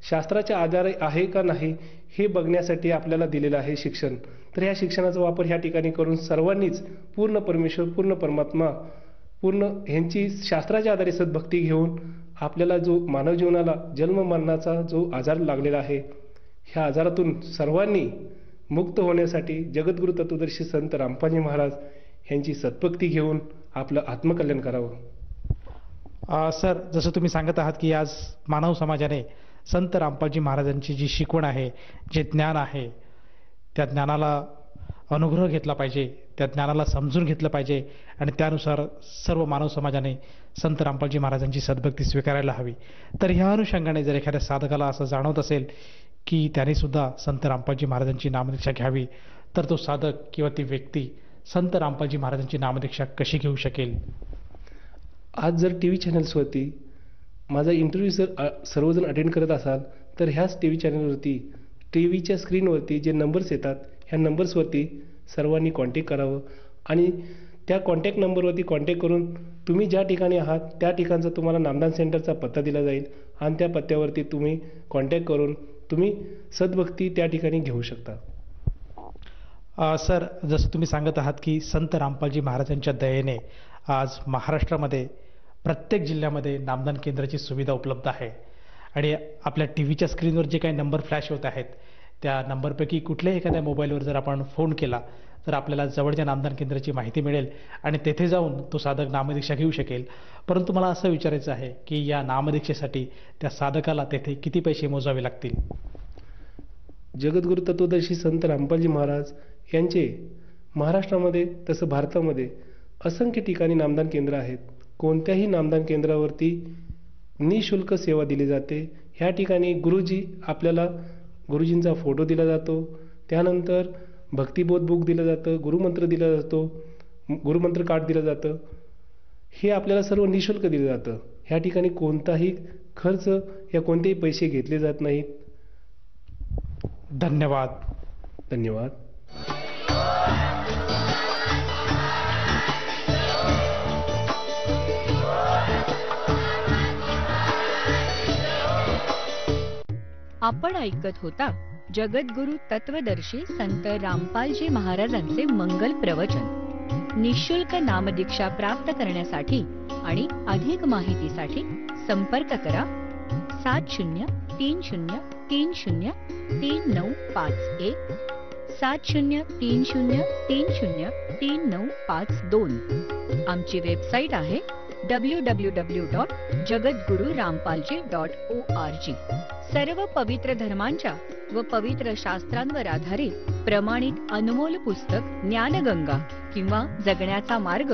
शास्त्राच्या आधारे आहे का नाही हे बघण्यासाठी आपल्याला दिलेलं आहे शिक्षण. तर ह्या शिक्षणाचा वापर ह्या ठिकाणी करून सर्वांनीच पूर्ण परमेश्वर, पूर्ण परमात्मा, पूर्ण ह्यांची शास्त्राच्या आधारे सद्भक्ती घेऊन आपल्याला जो मानव जीवनाला जन्म मरणाचा जो आजार लागलेला आहे, ह्या आजारातून सर्वांनी मुक्त होण्यासाठी जगद्गुरू तत्वदर्शी संत रामपालजी महाराज ह्यांची सद्भक्ती घेऊन आपलं आत्मकल्याण करावं. सर, जसं तुम्ही सांगत आहात की आज मानव समाजाने संत रामपालजी महाराजांची जी शिकवण आहे, जे ज्ञान आहे, त्या ज्ञानाला अनुग्रह घेतला पाहिजे, त्या ज्ञानाला समजून घेतलं पाहिजे आणि त्यानुसार सर्व मानव समाजाने संत रामपालजी महाराजांची सद्भक्ती स्वीकारायला हवी. तर ह्या अनुषंगाने जर एखाद्या साधकाला असं जाणवत असेल की त्याने सुद्धा संत रामपालजी महाराजांची नामदीक्षा घ्यावी, तर तो साधक किंवा ती व्यक्ती संत रामपालजी महाराजांची नामदीक्षा कशी घेऊ शकेल? आज जर टी व्ही चॅनल्सवरती माझा इंटरव्ह्यू जर सर्वजण अटेंड करत असाल, तर ह्याच टी व्ही चॅनलवरती टी व्हीच्या स्क्रीनवरती जे नंबर्स येतात, ह्या नंबर्सवरती सर्वांनी कॉन्टॅक्ट करावं आणि त्या कॉन्टॅक्ट नंबरवरती कॉन्टॅक्ट करून तुम्ही ज्या ठिकाणी आहात त्या ठिकाणचा तुम्हाला नामदान सेंटरचा पत्ता दिला जाईल आणि त्या पत्त्यावरती तुम्ही कॉन्टॅक्ट करून तुम्ही सद्भक्ती त्या ठिकाणी घेऊ शकता. सर, जसं तुम्ही सांगत आहात की संत रामपालजी महाराजांच्या दयेने आज महाराष्ट्रामध्ये प्रत्येक जिल्ह्यामध्ये नामदान केंद्राची सुविधा उपलब्ध आहे आणि आपल्या टी व्हीच्या स्क्रीनवर जे काही नंबर फ्लॅश होत आहेत, त्या नंबरपैकी कुठल्याही एखाद्या मोबाईलवर जर आपण फोन केला तर आपल्याला जवळच्या नामदान केंद्राची माहिती मिळेल आणि तेथे जाऊन तो साधक नामदीक्षा घेऊ शकेल. परंतु मला असं विचारायचं आहे की या नामदीक्षेसाठी त्या साधकाला तेथे किती पैसे मोजावे लागतील? जगद्गुरू तत्वदर्शी संत रामपालजी महाराज यांचे महाराष्ट्रामध्ये तसं भारतामध्ये असंख्य ठिकाणी नामदान केंद्र आहेत. कोणत्याही नामदान केंद्रावरती निशुल्क सेवा दिली जाते. ह्या ठिकाणी आपल्याला गुरुजींचा फोटो दिला जातो, त्यानंतर भक्तिबोध बुक दिलं जातं, गुरुमंत्र दिला जातो, गुरुमंत्र कार्ड दिलं जातं. हे आपल्याला सर्व निशुल्क दिलं जातं. ह्या ठिकाणी कोणताही खर्च या कोणतेही पैसे घेतले जात नाहीत. धन्यवाद. धन्यवाद. आपण ऐकत होता जगद्गुरू तत्वदर्शी संत रामपालजी महाराजांचे मंगल प्रवचन. निशुल्क नामदीक्षा प्राप्त करण्यासाठी आणि अधिक माहितीसाठी संपर्क करा 7030303951 7030303952. आमची वेबसाईट आहे www.jagadgururampalji.org. सर्व पवित्र धर्मांच्या व पवित्र शास्त्रांवर आधारित प्रमाणित अनमोल पुस्तक ज्ञानगंगा किंवा जगण्याचा मार्ग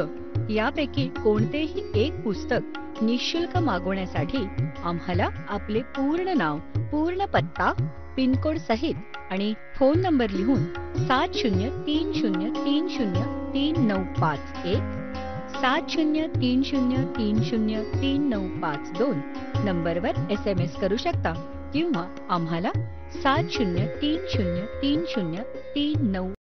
यापैकी कोणतेही एक पुस्तक निशुल्क मागवण्यासाठी आम्हाला आपले पूर्ण नाव, पूर्ण पत्ता, पिनकोड सहित आणि फोन नंबर लिहून 7030303951 7030303952 नंबरवर SMS करू शकता किंवा आम्हाला 70303039